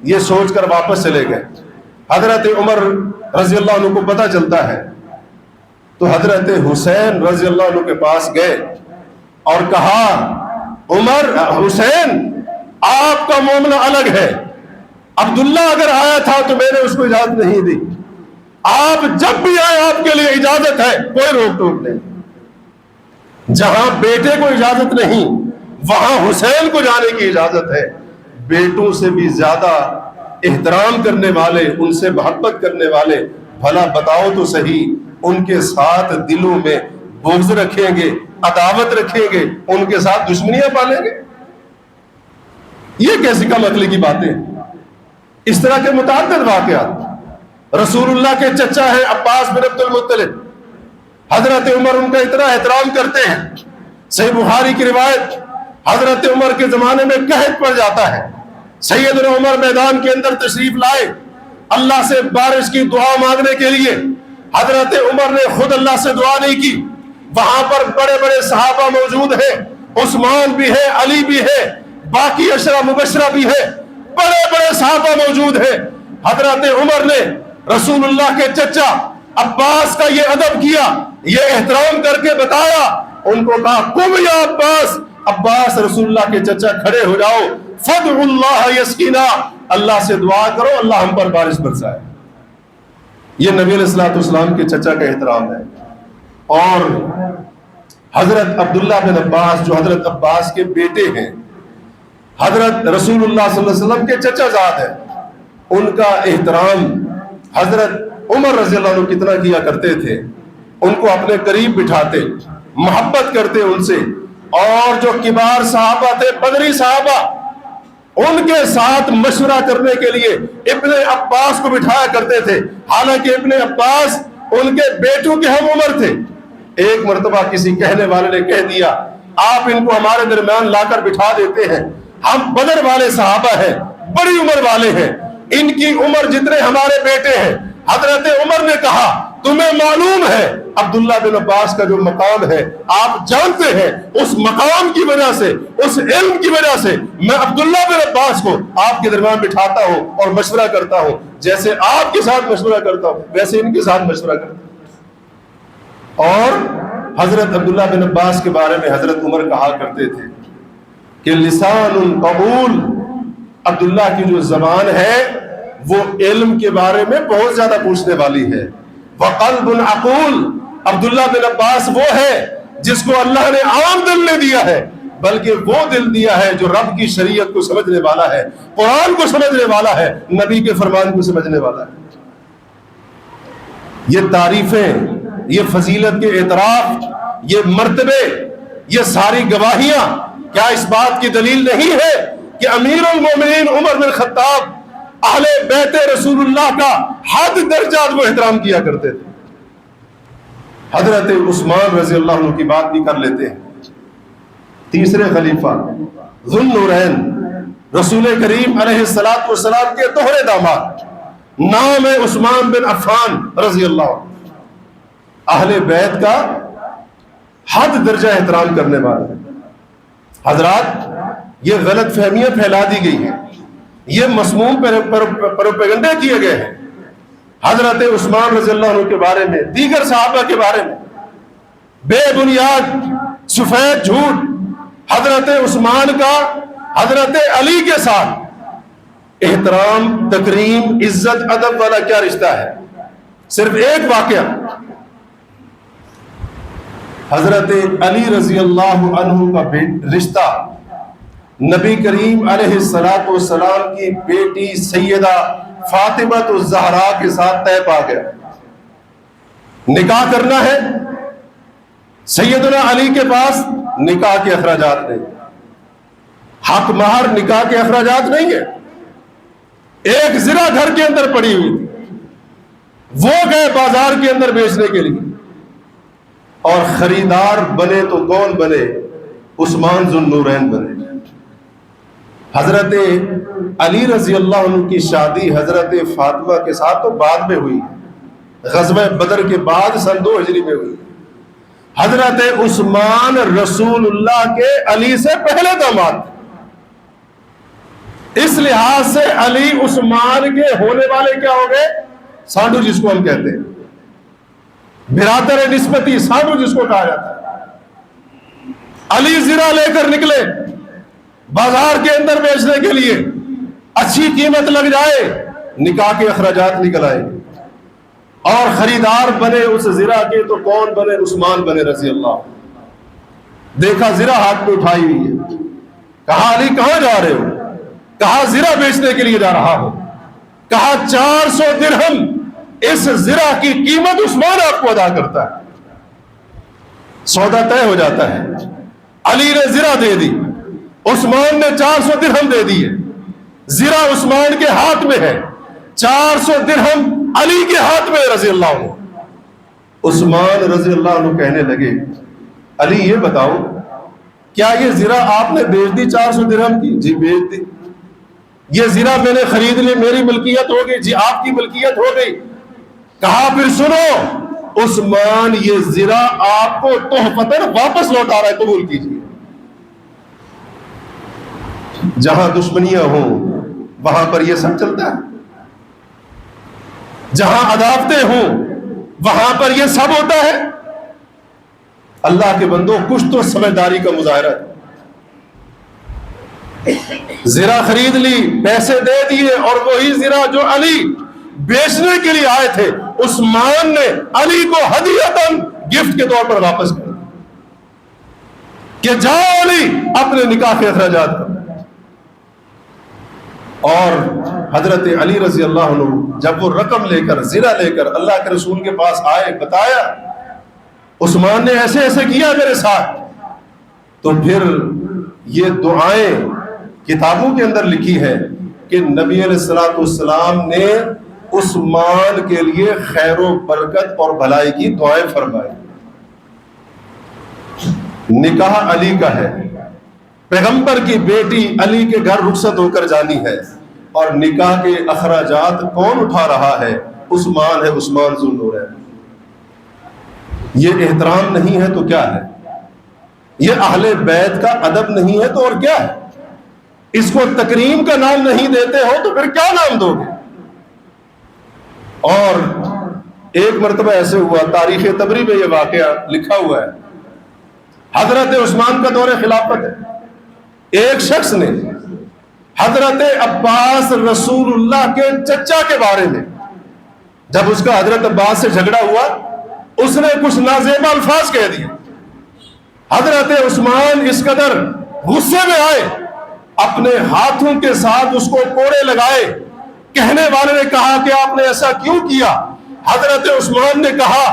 یہ سوچ کر واپس چلے گئے۔ حضرت عمر رضی اللہ عنہ کو پتہ چلتا ہے تو حضرت حسین رضی اللہ عنہ کے پاس گئے اور کہا عمر حسین آپ کا معاملہ الگ ہے، عبداللہ اگر آیا تھا تو میں نے اس کو اجازت نہیں دی، آپ جب بھی آئے آپ کے لیے اجازت ہے، کوئی روک ٹوک نہیں۔ جہاں بیٹے کو اجازت نہیں وہاں حسین کو جانے کی اجازت ہے۔ بیٹوں سے بھی زیادہ احترام کرنے والے، ان سے محبت کرنے والے، بھلا بتاؤ تو صحیح، ان کے ساتھ دلوں میں بغض رکھیں گے، عداوت رکھیں گے، ان کے ساتھ دشمنیاں پالیں گے؟ یہ کیسی کم عقلی کی باتیں؟ اس طرح کے متعدد واقعات۔ رسول اللہ کے چچا ہیں عباس بن عبد المطلب، حضرت عمر ان کا اتنا احترام کرتے ہیں۔ صحیح بخاری کی روایت، حضرت عمر کے زمانے میں قحط پڑ جاتا ہے، سیدنا عمر میدان کے اندر تشریف لائے اللہ سے بارش کی دعا مانگنے کے لیے۔ حضرت عمر نے خود اللہ سے دعا نہیں کی، وہاں پر بڑے بڑے صحابہ موجود ہیں، عثمان بھی ہے، علی بھی ہے، باقی عشرہ مبشرہ بھی ہے، بڑے بڑے صحابہ موجود ہیں۔ حضرت عمر نے رسول اللہ کے چچا عباس کا یہ ادب کیا، یہ احترام کر کے بتایا، ان کو کہا قم یا عباس، عباس رسول اللہ کے چچا کھڑے ہو جاؤ، فدعوا اللہ یسقینا، اللہ سے دعا کرو اللہ ہم پر بارش برسائے۔ یہ نبی علیہ الصلوۃ والسلام کے چچا کا احترام ہے۔ اور حضرت عبداللہ بن عباس جو حضرت عباس کے بیٹے ہیں، حضرت رسول اللہ صلی اللہ علیہ وسلم کے چچا زاد ہیں، ان کا احترام حضرت عمر رضی اللہ عنہ کتنا کیا کرتے تھے۔ ان کو اپنے قریب بٹھاتے، محبت کرتے ان سے، اور جو کبار صحابہ تھے، بدری صحابہ، ان کے ساتھ مشورہ کرنے کے لیے ابن عباس کو بٹھایا کرتے تھے، حالانکہ ابن عباس ان کے بیٹوں کے ہم عمر تھے. ایک مرتبہ کسی کہنے والے نے کہہ دیا آپ ان کو ہمارے درمیان لا کر بٹھا دیتے ہیں, ہم بدر والے صحابہ ہیں, بڑی عمر والے ہیں, ان کی عمر جتنے ہمارے بیٹے ہیں. حضرت عمر نے کہا تمہیں معلوم ہے عبداللہ بن عباس کا جو مقام ہے, آپ جانتے ہیں, اس مقام کی وجہ سے, اس علم کی وجہ سے میں عبداللہ بن عباس کو آپ کے درمیان بٹھاتا ہوں اور مشورہ کرتا ہوں, جیسے آپ کے ساتھ مشورہ کرتا ہوں ویسے ان کے ساتھ مشورہ کرتا ہوں. اور حضرت عبداللہ بن عباس کے بارے میں حضرت عمر کہا کرتے تھے کہ لسان قبول, عبداللہ کی جو زبان ہے وہ علم کے بارے میں بہت زیادہ پوچھنے والی ہے. وقلب عقول, عبداللہ بن عباس وہ ہے جس کو اللہ نے عام دل نہیں دیا ہے, بلکہ وہ دل دیا ہے جو رب کی شریعت کو سمجھنے والا ہے, قرآن کو سمجھنے والا ہے, نبی کے فرمان کو سمجھنے والا ہے. یہ تعریفیں, یہ فضیلت کے اعتراف, یہ مرتبے, یہ ساری گواہیاں کیا اس بات کی دلیل نہیں ہے کہ امیر المومنین عمر بن خطاب اہل بیت رسول اللہ کا حد درجات وہ احترام کیا کرتے تھے. حضرت عثمان رضی اللہ عنہ کی بات بھی کر لیتے ہیں. تیسرے خلیفہ ذو النورین رسول کریم علیہ الصلوۃ والسلام کے دوہرے داماد, نام ہے عثمان بن عفان رضی اللہ عنہ. اہل بیت کا حد درجہ احترام کرنے والے. حضرات یہ غلط فہمیاں پھیلا دی گئی ہیں, یہ مسموم پروپیگنڈے کیے گئے ہیں حضرت عثمان رضی اللہ عنہ کے بارے میں, دیگر صحابہ کے بارے میں بے بنیاد سفید جھوٹ. حضرت عثمان کا حضرت علی کے ساتھ احترام, تکریم, عزت, ادب والا کیا رشتہ ہے؟ صرف ایک واقعہ, حضرت علی رضی اللہ عنہ کا رشتہ نبی کریم علیہ الصلوۃ والسلام کی بیٹی سیدہ فاطمہ الزہرا کے ساتھ طے پا گیا. نکاح کرنا ہے, سیدنا علی کے پاس نکاح کے اخراجات نہیں, حق مہر نکاح کے اخراجات نہیں ہے. ایک زرہ گھر کے اندر پڑی ہوئی تھی, وہ گئے بازار کے اندر بیچنے کے لیے, اور خریدار بنے تو کون بنے؟ عثمان ذو النورین بنے. حضرت علی رضی اللہ عنہ کی شادی حضرت فاطمہ کے ساتھ تو بعد میں ہوئی, غزوہ بدر کے بعد سن 2 ہجری میں ہوئی. حضرت عثمان رسول اللہ کے علی سے پہلے داماد, اس لحاظ سے علی عثمان کے ہونے والے کیا ہو گئے؟ سانڈو, جس کو ہم کہتے ہیں برادر نسبتی, سانڈو جس کو کہا جاتا ہے. علی زرہ لے کر نکلے بازار کے اندر بیچنے کے لیے, اچھی قیمت لگ جائے, نکاح کے اخراجات نکل آئے, اور خریدار بنے اس زرہ کے تو کون بنے؟ عثمان بنے رضی اللہ. دیکھا زرہ ہاتھ میں اٹھائی ہوئی ہے, کہا علی کہاں جا رہے ہو؟ کہا زرہ بیچنے کے لیے جا رہا ہوں. کہا 400 درہم اس زرہ کی قیمت عثمان آپ کو ادا کرتا ہے. سودا طے ہو جاتا ہے. علی نے زرہ دے دی, عثمان نے 400 درہم دے دیے. زرہ عثمان کے ہاتھ میں ہے, 400 درہم علی کے ہاتھ میں رضی اللہ عنہ. عثمان رضی اللہ عنہ کہنے لگے علی یہ بتاؤ کیا یہ زرہ آپ نے بیچ دی 400 درہم کی؟ جی بیچ دی. یہ زرہ میں نے خرید لی, میری ملکیت ہو گئی. جی آپ کی ملکیت ہو گئی. کہا پھر سنو عثمان یہ زرہ آپ کو تحفتاً واپس لوٹا رہا ہے, قبول کیجیے. جہاں دشمنیاں ہوں وہاں پر یہ سب چلتا ہے, جہاں عداوتیں ہوں وہاں پر یہ سب ہوتا ہے. اللہ کے بندوں کچھ تو سمجھداری کا مظاہرہ ہے. زرہ خرید لی, پیسے دے دیے, اور وہی زرہ جو علی بیچنے کے لیے آئے تھے عثمان نے علی کو ہدیۃً گفٹ کے طور پر واپس کر دیا کہ جاؤ علی اپنے نکاح کے اخراجات کرو. اور حضرت علی رضی اللہ عنہ جب وہ رقم لے کر, زرہ لے کر اللہ کے رسول کے پاس آئے, بتایا عثمان نے ایسے ایسے کیا میرے ساتھ, تو پھر یہ دعائیں کتابوں کے اندر لکھی ہے کہ نبی علیہ الصلوۃ والسلام نے عثمان کے لیے خیر و برکت اور بھلائی کی دعائیں فرمائیں. نکاح علی کا ہے، پیغمبر کی بیٹی علی کے گھر رخصت ہو کر جانی ہے، اور نکاح کے اخراجات کون اٹھا رہا ہے؟ عثمان ہے، عثمان ذو النورین. یہ احترام نہیں ہے تو کیا ہے؟ یہ اہل بیت کا ادب نہیں ہے تو اور کیا ہے؟ اس کو تکریم کا نام نہیں دیتے ہو تو پھر کیا نام دو گے؟ اور ایک مرتبہ ایسے ہوا، تاریخ طبری میں یہ واقعہ لکھا ہوا ہے، حضرت عثمان کا دور خلافت ہے، ایک شخص نے حضرت عباس رسول اللہ کے چچا کے بارے میں، جب اس کا حضرت عباس سے جھگڑا ہوا، اس نے کچھ نازیبا الفاظ کہہ دیے. حضرت عثمان اس قدر غصے میں آئے، اپنے ہاتھوں کے ساتھ اس کو کوڑے لگائے. کہنے والے نے کہا کہ آپ نے ایسا کیوں کیا؟ حضرت عثمان نے کہا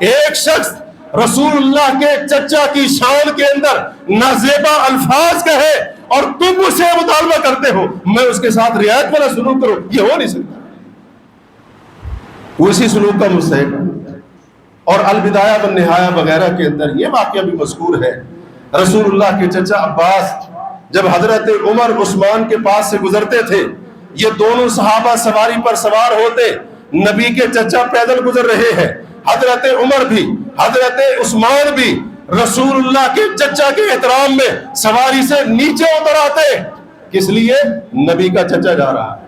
ایک شخص رسول اللہ کے چچا کی شان کے اندر نازیبا الفاظ کہے اور تم اسے مطالبہ کرتے ہو میں اس کے ساتھ رعایت والا سلوک کروں، یہ ہو نہیں سکتا. اسی سلوک کا مستحق. اور البدایہ والنہایہ وغیرہ کے اندر یہ واقعہ بھی مذکور ہے، رسول اللہ کے چچا عباس جب حضرت عمر عثمان کے پاس سے گزرتے تھے، یہ دونوں صحابہ سواری پر سوار ہوتے، نبی کے چچا پیدل گزر رہے ہیں، حضرت عمر بھی حضرت عثمان بھی رسول اللہ کے چچا کے احترام میں سواری سے نیچے اتر آتے. کس لیے؟ نبی کا چچا جا رہا ہے.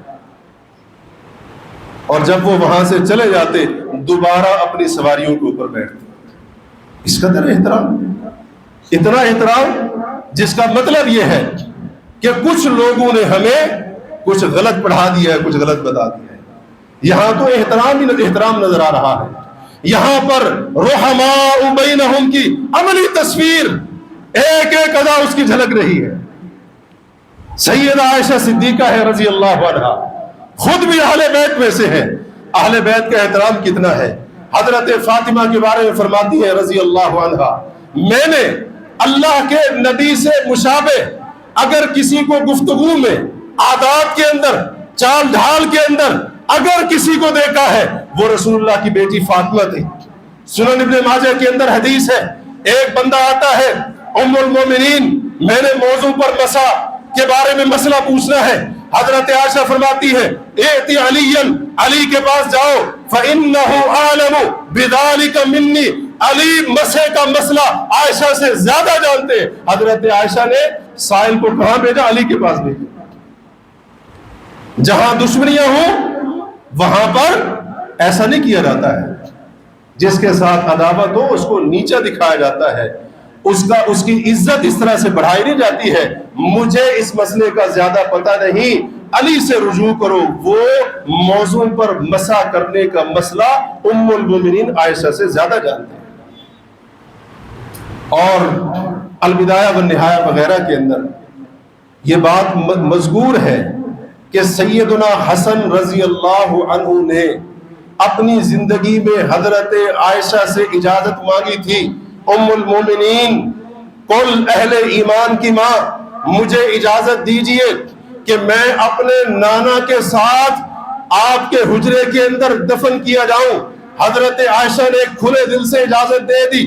اور جب وہ وہاں سے چلے جاتے دوبارہ اپنی سواریوں کے اوپر بیٹھتے. اس قدر احترام، اتنا احترام جس کا مطلب یہ ہے کہ کچھ لوگوں نے ہمیں کچھ غلط پڑھا دیا ہے، کچھ غلط بتا دیا ہے. یہاں تو احترام ہی احترام نظر آ رہا ہے. یہاں پر رحماء بینہم کی عملی تصویر ایک ایک ادا اس کی جھلک رہی ہے. سیدہ عائشہ صدیقہ ہے رضی اللہ عنہا، خود بھی اہل بیت میں سے ہے. اہل بیت کا احترام کتنا ہے؟ حضرت فاطمہ کے بارے میں فرماتی ہے رضی اللہ عنہا، میں نے اللہ کے نبی سے مشابہ اگر کسی کو گفتگو میں، عادات کے اندر، چال ڈھال کے اندر اگر کسی کو دیکھا ہے وہ رسول اللہ کی بیٹی فاطمہ تھی. سنن ابن ماجہ کے اندر حدیث ہے، ایک بندہ آتا ہے، ام المومنین میں نے موضوع پر مسا کے بارے میں مسئلہ پوچھنا ہے. حضرت عائشہ فرماتی ہے ایتی علیًا، علی کے پاس جاؤ، فإنہ أعلم بذلك منی، علی مسح کا مسئلہ عائشہ سے زیادہ جانتے. حضرت عائشہ نے سائل کو کہاں بھیجا؟ علی کے پاس بھیجا. جہاں دشمنیاں ہوں وہاں پر ایسا نہیں کیا جاتا ہے. جس کے ساتھ عداوت ہو اس کو نیچا دکھایا جاتا ہے، اس کی عزت اس طرح سے بڑھائی نہیں جاتی ہے. مجھے اس مسئلے کا زیادہ پتہ نہیں، علی سے رجوع کرو. وہ موضوع پر مسح کرنے کا مسئلہ ام المومنین عائشہ سے زیادہ جانتے ہیں. اور البدایہ والنہایہ وغیرہ کے اندر یہ بات مذکور ہے کہ سیدنا حسن رضی اللہ عنہ نے اپنی زندگی میں حضرت عائشہ سے اجازت مانگی تھی، ام المومنین کل اہل ایمان کی ماں، مجھے اجازت دیجئے کہ میں اپنے نانا کے ساتھ آپ کے حجرے کے اندر دفن کیا جاؤں. حضرت عائشہ نے کھلے دل سے اجازت دے دی.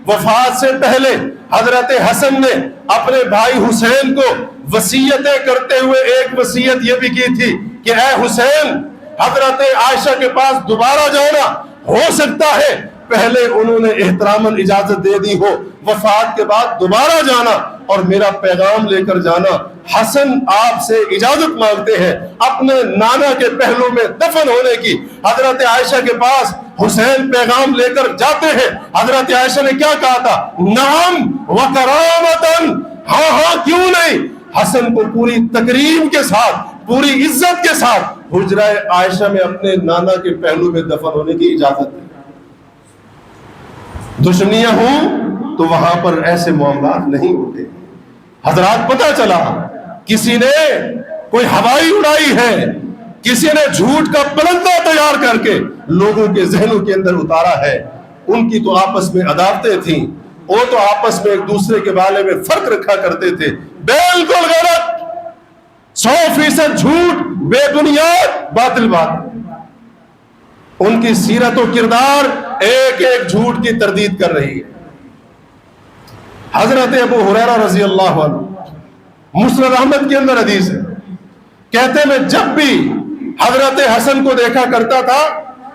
وفات سے پہلے حضرت حسن نے اپنے بھائی حسین کو وصیتیں کرتے ہوئے ایک وصیت یہ بھی کی تھی کہ اے حسین، حضرت عائشہ کے پاس دوبارہ جانا ہو سکتا ہے پہلے انہوں نے احتراماً اجازت دے دی ہو، وفات کے بعد دوبارہ جانا اور میرا پیغام لے کر جانا. حسن آپ سے اجازت مانگتے ہیں اپنے نانا کے پہلو میں دفن ہونے کی. حضرت عائشہ کے پاس حسین پیغام لے کر جاتے ہیں. حضرت عائشہ نے کیا کہا تھا؟ نعم وکرامتن، ہاں ہاں کیوں نہیں. حسن کو پوری تکریم کے ساتھ، پوری عزت کے ساتھ حجرہ عائشہ میں اپنے نانا کے پہلو میں دفن ہونے کی اجازت دی. دشمنیاں ہوں تو وہاں پر ایسے معاملات نہیں ہوتے. حضرات پتہ چلا کسی نے کوئی ہوائی اڑائی ہے، کسی نے جھوٹ کا پلندہ تیار کر کے لوگوں کے ذہنوں کے اندر اتارا ہے. ان کی تو آپس میں عداوتیں تھیں، وہ تو آپس میں ایک دوسرے کے بارے میں فرق رکھا کرتے تھے. بالکل غلط، 100% جھوٹ، بے بنیاد، باطل بات. ان کی سیرت و کردار ایک ایک جھوٹ کی تردید کر رہی ہے۔ حضرت ابو ہریرہ رضی اللہ عنہ، مسند احمد کے اندر حدیث ہے، کہتے میں جب بھی حضرت حسن کو دیکھا کرتا تھا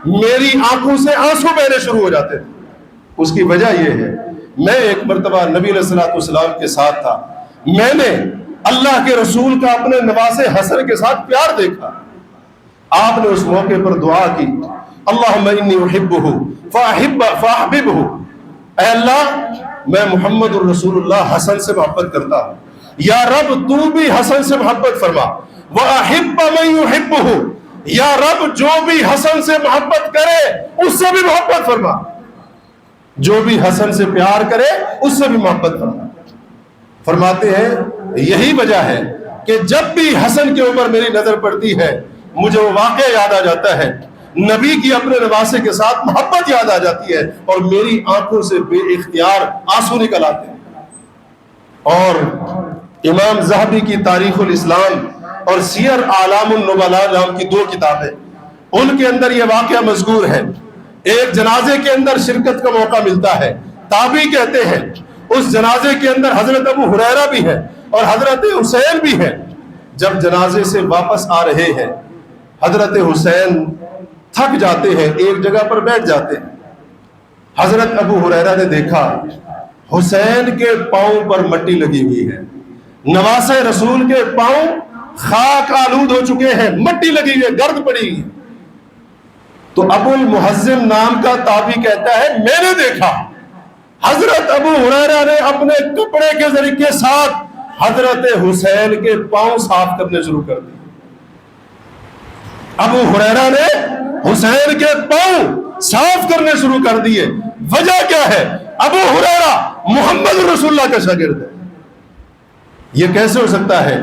میری آنکھوں سے آنسو بہنے شروع ہو جاتے تھے۔ اس کی وجہ یہ ہے، میں ایک مرتبہ نبی علیہ الصلوۃ والسلام کے ساتھ تھا، میں نے اللہ کے رسول کا اپنے نواسے حسن کے ساتھ پیار دیکھا۔ آپ نے اس موقع پر دعا کی، اللہم انی احبہ فاحببہ، اے اللہ میں محمد الرسول اللہ حسن سے محبت کرتا ہوں، یا رب تو بھی حسن سے محبت فرما، وَأَحِبَّ مَن يُحِبُّهُ، یا رب جو بھی حسن سے محبت کرے اس سے بھی محبت فرما، جو بھی حسن سے پیار کرے اس سے بھی محبت فرما۔ فرماتے ہیں یہی وجہ ہے کہ جب بھی حسن کے اوپر میری نظر پڑتی ہے مجھے وہ واقعہ یاد آ جاتا ہے، نبی کی اپنے نواسے کے ساتھ محبت یاد آ جاتی ہے اور میری آنکھوں سے بے اختیار آنسو نکل آتے ہیں۔ اور امام ذہبی کی تاریخ الاسلام اور سیر اعلام النبلاء نام کی 2 کتابیں، ان کے اندر یہ واقعہ مذکور ہے۔ ایک جنازے کے اندر شرکت کا موقع ملتا ہے، تابعی کہتے ہیں اس جنازے کے اندر حضرت ابو ہریرہ بھی ہے اور حضرت حسین بھی ہے۔ جب جنازے سے واپس آ رہے ہیں حضرت حسین تھک جاتے ہیں، ایک جگہ پر بیٹھ جاتے ہیں۔ حضرت ابو ہریرہ نے دیکھا حسین کے پاؤں پر مٹی لگی ہوئی ہے، نواسے رسول کے پاؤں خاک آلود ہو چکے ہیں، مٹی لگی ہوئی ہے، گرد پڑی ہوئی ہے۔ تو ابو المحزم نام کا تابعی کہتا ہے میں نے دیکھا حضرت ابو ہریرہ نے اپنے کپڑے کے ذریعے کے ساتھ حضرت حسین کے پاؤں صاف کرنے شروع کر دیے۔ ابو ہریرہ نے حسین کے پاؤں صاف کرنے شروع کر دیے۔ وجہ کیا ہے؟ ابو ہریرہ محمد رسول اللہ کا شاگرد ہے۔ یہ کیسے ہو سکتا ہے؟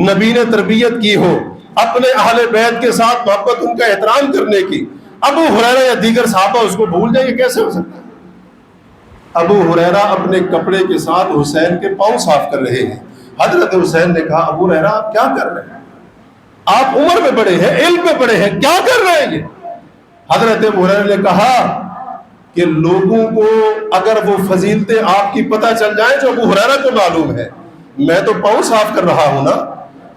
نبی نے تربیت کی ہو اپنے اہل بیت کے ساتھ محبت، ان کا احترام کرنے کی، ابو ہریرہ یا دیگر صحابہ اس کو بھول جائے، یہ کیسے ہو سکتا ہے؟ ابو ہریرہ اپنے کپڑے کے ساتھ حسین کے پاؤں صاف کر رہے ہیں۔ حضرت حسین نے کہا ابو ہریرہ آپ کیا کر رہے ہیں؟ آپ عمر میں بڑے ہیں، علم میں بڑے ہیں، کیا کر رہے ہیں یہ؟ حضرت ابو ہریرہ نے کہا کہ لوگوں کو اگر وہ فضیلتیں آپ کی پتہ چل جائیں جو ابو ہریرہ کو معلوم ہے، میں تو پاؤں صاف کر رہا ہوں نا۔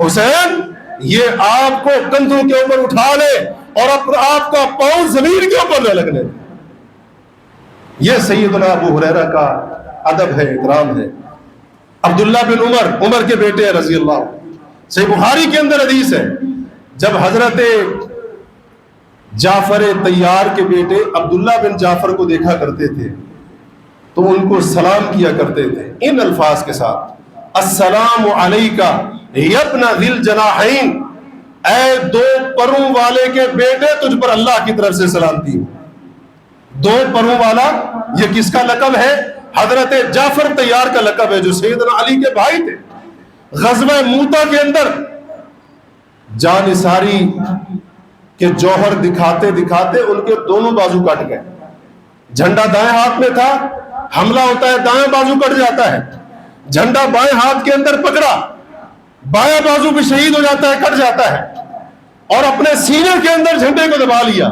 حسین یہ آپ کو کندھوں کے اوپر اٹھا لے اور آپ کا پاؤں زمین کے اوپر نہ لگنے دے۔ یہ سیدنا ابو ہریرہ کا ادب ہے، احترام ہے۔ عبداللہ بن عمر کے بیٹے رضی اللہ، صحیح بخاری کے اندر حدیث ہے، جب حضرت جعفر طیار کے بیٹے عبداللہ بن جعفر کو دیکھا کرتے تھے تو ان کو سلام کیا کرتے تھے ان الفاظ کے ساتھ، السلام علیکہ یبن ذی الجناحین، اے 2 پروں والے کے بیٹے تجھ پر اللہ کی طرف سے سلامتی ہو۔ 2 پروں والا یہ کس کا لقب ہے؟ حضرت جعفر طیار کا لقب ہے جو سیدنا علی کے بھائی تھے۔ غزوہ موتا کے اندر جانثاری کے جوہر دکھاتے دکھاتے ان کے دونوں بازو کٹ گئے۔ جھنڈا دائیں ہاتھ میں تھا، حملہ ہوتا ہے دائیں بازو کٹ جاتا ہے، جھنڈا بائیں ہاتھ کے اندر پکڑا، بائیں بازو بھی شہید ہو جاتا ہے، کٹ جاتا ہے، اور اپنے سینے کے اندر جھنڈے کو دبا لیا۔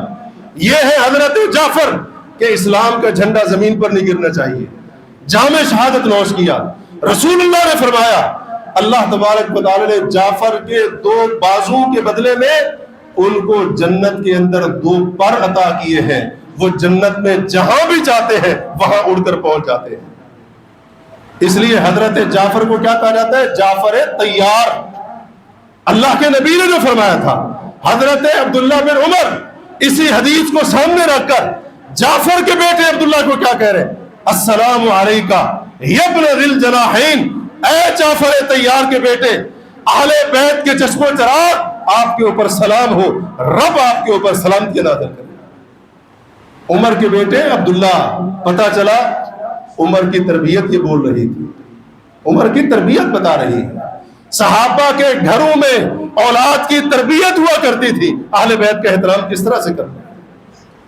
یہ ہے حضرت جعفر کہ اسلام کا جھنڈا زمین پر نہیں گرنا چاہیے۔ جام شہادت نوش کیا۔ رسول اللہ نے فرمایا اللہ تبارک و تعالی نے جعفر کے 2 بازو کے بدلے میں ان کو جنت کے اندر 2 پر عطا کیے ہیں، وہ جنت میں جہاں بھی جاتے ہیں وہاں اڑ کر پہنچ جاتے ہیں۔ اس لیے حضرت جعفر کو کیا کہا جاتا ہے؟ جعفر طیار۔ اللہ کے نبی نے جو فرمایا تھا، حضرت عبداللہ بن عمر اسی حدیث کو سامنے رکھ کر جعفر کے بیٹے عبداللہ کو کیا کہہ رہے ہیں؟ السلام علیکہ یبن ذی الجناحین، اے جعفر طیار کے بیٹے، اہل بیت کے چشم و چراغ آپ کے اوپر سلام ہو، رب آپ کے اوپر سلامتی نازل کرے۔ عمر کے بیٹے عبداللہ، پتہ چلا عمر کی تربیت یہ بول رہی تھی، عمر کی تربیت بتا رہی ہے۔ صحابہ کے گھروں میں اولاد کی تربیت ہوا کرتی تھی، اہل بیت کا احترام کس طرح سے کرنا ہے،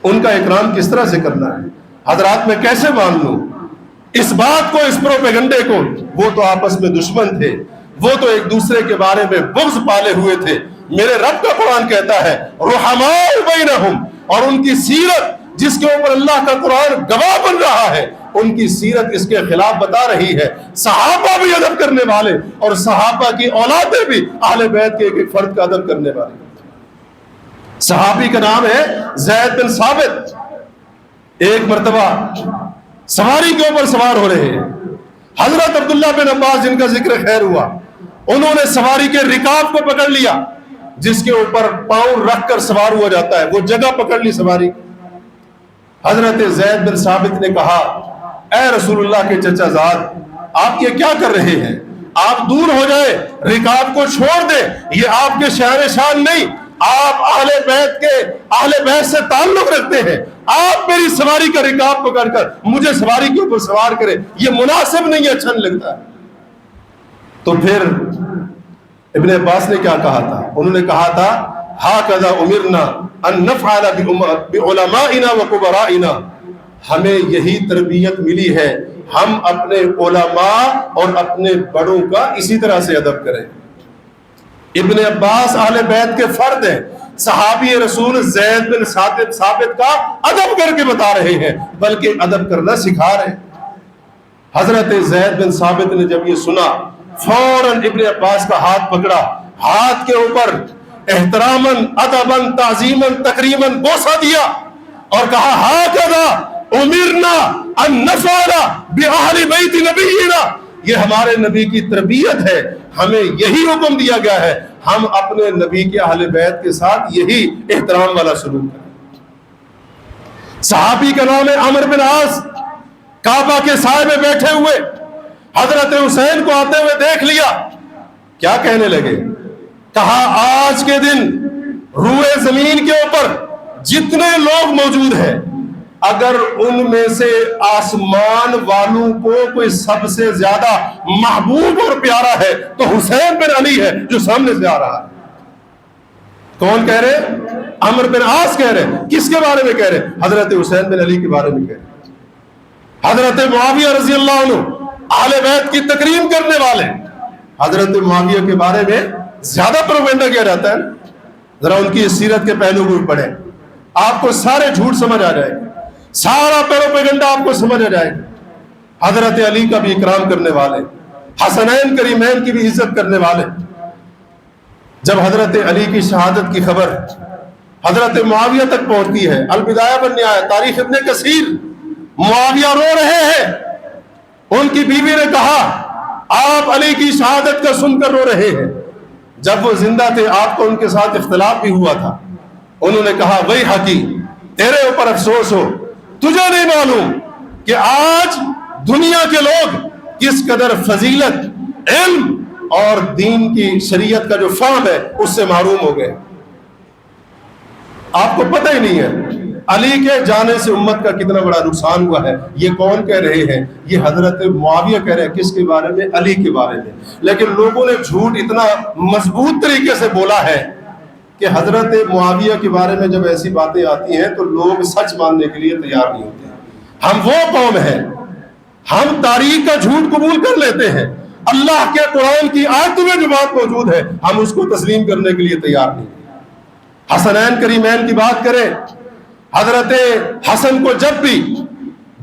ان کا اکرام کس طرح سے کرنا ہے۔ حضرات میں کیسے مان لوں اس بات کو، اس پروپیگنڈے کو؟ وہ تو آپس میں دشمن تھے، وہ تو ایک دوسرے کے بارے میں بغض پالے ہوئے تھے۔ میرے رب کا قرآن کہتا ہے رحماء بینہم، اور ان کی سیرت جس کے اوپر اللہ کا قرآن گواہ بن رہا ہے، ان کی سیرت اس کے خلاف بتا رہی ہے۔ صحابہ بھی ادب کرنے والے اور صحابہ کی اولادیں بھی اہل بیت کے ایک ایک فرد کا ادب کرنے والے۔ صحابی کا نام ہے زید بن ثابت۔ ایک مرتبہ سواری کے اوپر سوار ہو رہے ہیں، حضرت عبداللہ بن عباس جن کا ذکر خیر ہوا، انہوں نے سواری کے رکاب کو پکڑ لیا جس کے اوپر پاؤں رکھ کر سوار ہوا جاتا ہے، وہ جگہ پکڑ لی سواری۔ حضرت زید بن ثابت نے کہا، اے رسول اللہ کے چچا زاد، آپ یہ کیا کر رہے ہیں؟ آپ دور ہو جائے، رکاب کو چھوڑ دیں، یہ آپ کے شہر شان نہیں، آپ اہل بیت سے تعلق رکھتے ہیں، آپ میری سواری کا رکاب پکڑ کر مجھے سواری کے اوپر سوار کریں، یہ مناسب نہیں ہے، اچھا نہیں لگتا۔ تو پھر ابن عباس نے کیا کہا تھا؟ انہوں نے کہا تھا، ہاکذا امرنا ان نفعل بعلمائنا وکبرائنا، ہمیں یہی تربیت ملی ہے، ہم اپنے علماء اور اپنے بڑوں کا اسی طرح سے ادب کریں۔ ابن عباس اہل بیت کے فرد ہیں، صحابی رسول زید بن ثابت کا ادب کر کے بتا رہے ہیں، بلکہ ادب کرنا سکھا رہے ہیں۔ حضرت زید بن ثابت نے جب یہ سنا، فوراً ابن عباس کا ہاتھ پکڑا، ہاتھ کے اوپر احتراماً ادباً تعظیماً تکریماً بوسہ دیا اور کہا، ہاکذا امرنا ان نفعل باہل بیت نبینا، یہ ہمارے نبی کی تربیت ہے، ہمیں یہی حکم دیا گیا ہے، ہم اپنے نبی کے اہل بیت کے ساتھ یہی احترام والا سلوک کریں۔ صحابی کا نام ہے عمرو بن عاص، کعبہ کے سائے میں بیٹھے ہوئے حضرت حسین کو آتے ہوئے دیکھ لیا، کیا کہنے لگے؟ کہا، آج کے دن روئے زمین کے اوپر جتنے لوگ موجود ہیں، اگر ان میں سے آسمان والوں کو کوئی سب سے زیادہ محبوب اور پیارا ہے تو حسین بن علی ہے جو سامنے سے آ رہا ہے۔ کون کہہ رہے؟ عمرو بن عاص کہہ رہے۔ کس کے بارے میں کہہ رہے؟ حضرت حسین بن علی کے بارے میں کہہ رہے۔ حضرت معاویہ رضی اللہ عنہ اہل بیت کی تکریم کرنے والے، حضرت معاویہ کے بارے میں زیادہ پروپیگنڈا کیا جاتا ہے، ذرا ان کی سیرت کے پہلو کو پڑھیں، آپ کو سارے جھوٹ سمجھ آ جائے گا، سارا پروپیگنڈا آپ کو سمجھ آ جائے گا۔ حضرت علی کا بھی اکرام کرنے والے، حسنین کریمین کی بھی عزت کرنے والے۔ جب حضرت علی کی شہادت کی خبر حضرت معاویہ تک پہنچتی ہے، البدایہ والنہایہ، تاریخ ابن کثیر، معاویہ رو رہے ہیں۔ ان کی بیوی نے کہا، آپ علی کی شہادت کا سن کر رو رہے ہیں۔ جب وہ زندہ تھے آپ کو ان کے ساتھ اختلاف بھی ہوا تھا، انہوں نے کہا، وہی حقی تیرے اوپر افسوس ہو، تجھے نہیں معلوم کہ آج دنیا کے لوگ کس قدر فضیلت، علم اور دین کی شریعت کا جو فہم ہے اس سے محروم ہو گئے۔ آپ کو پتہ ہی نہیں ہے علی کے جانے سے امت کا کتنا بڑا نقصان ہوا ہے۔ یہ کون کہہ رہے ہیں؟ یہ حضرت معاویہ کہہ رہے ہیں۔ کس کے بارے میں؟ علی کے بارے میں۔ لیکن لوگوں نے جھوٹ اتنا مضبوط طریقے سے بولا ہے کہ حضرت معاویہ کے بارے میں جب ایسی باتیں آتی ہیں تو لوگ سچ ماننے کے لیے تیار نہیں ہوتے۔ ہم وہ قوم ہیں، ہم تاریخ کا جھوٹ قبول کر لیتے ہیں، اللہ کے قرآن کی آیت میں جو بات موجود ہے ہم اس کو تسلیم کرنے کے لیے تیار نہیں۔ حسنین کریمین کی بات کریں، حضرت حسن کو جب بھی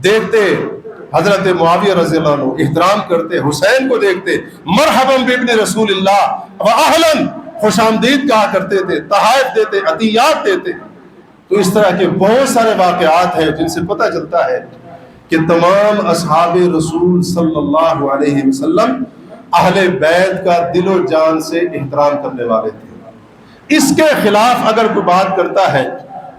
دیکھتے حضرت معاویہ رضی اللہ عنہ احترام کرتے، حسین کو دیکھتے مرحبا بابن رسول اللہ و اہلا، خوش آمدید کہا کرتے تھے، تحائف دیتے، عطیات دیتے۔ تو اس طرح کے بہت سارے واقعات ہیں جن سے پتہ چلتا ہے کہ تمام اصحاب رسول صلی اللہ علیہ وسلم اہل بیت کا دل و جان سے احترام کرنے والے تھے۔ اس کے خلاف اگر کوئی بات کرتا ہے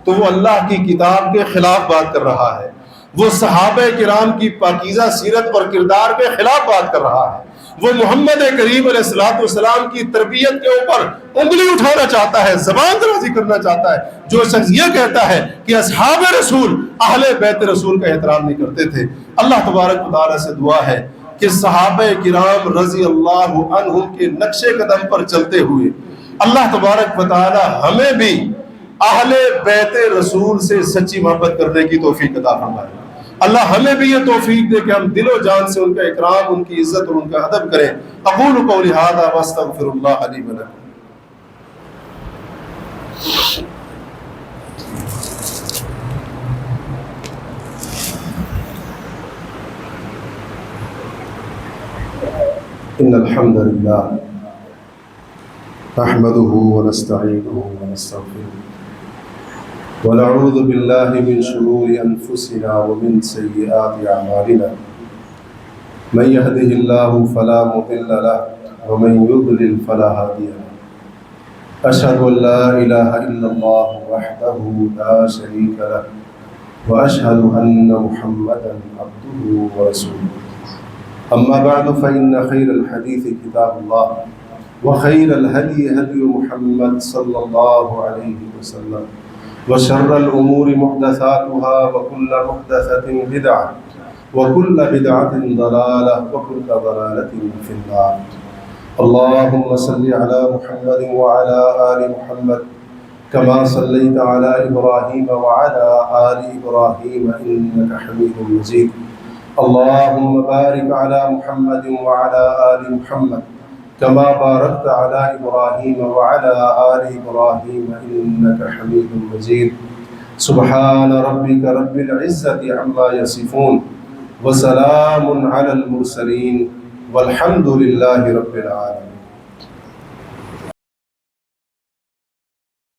تو وہ اللہ کی کتاب کے خلاف بات کر رہا ہے، وہ صحابہ کرام کی پاکیزہ سیرت اور کردار کے خلاف بات کر رہا ہے، وہ محمد کریم علیہ الصلوۃ والسلام کی تربیت کے اوپر انگلی اٹھانا چاہتا ہے، زبان درازی کرنا چاہتا ہے۔ جو شخص یہ کہتا ہے کہ اصحاب رسول اہل بیت رسول کا احترام نہیں کرتے تھے، اللہ تبارک و تعالیٰ سے دعا ہے کہ صحابہ کرام رضی اللہ عنہم کے نقش قدم پر چلتے ہوئے اللہ تبارک و تعالیٰ ہمیں بھی اہل بیت رسول سے سچی محبت کرنے کی توفیق عطا فرمائے۔ اللہ ہمیں بھی یہ توفیق دے کہ ہم دل و جان سے ان کا اکرام، ان کی عزت اور ان کا ادب کریں۔ اقول قولی ھذا واستغفر اللہ لی و لکم۔ إن الحمد لله نحمده ونستعينه ونستغفره ونعوذ بالله من شرور أنفسنا ومن سيئات أعمالنا من يهده الله فلا مضل له ومن يضلل فلا هادي له أشهد أن لا إله إلا الله وحده لا شريك له وأشهد أن محمدا عبده ورسوله أما بعد فإن خير الحديث كتاب الله وخير الهدي هدي محمد صلى الله عليه وسلم وشر الأمور محدثاتها وكل محدثة بدعة وكل بدعة ضلالة وكل ضلالة في النار. اللهم صل على محمد وعلى آل محمد كما صليت على إبراهيم وعلى آل إبراهيم إنك حميد مجيد. اللهم بارك على محمد وعلى آل محمد كما باركت على إبراهيم وعلى آل إبراهيم إنك حميد مجيد. سبحان ربك رب العزة عما يصفون وسلام على المرسلين والحمد لله رب العالمين.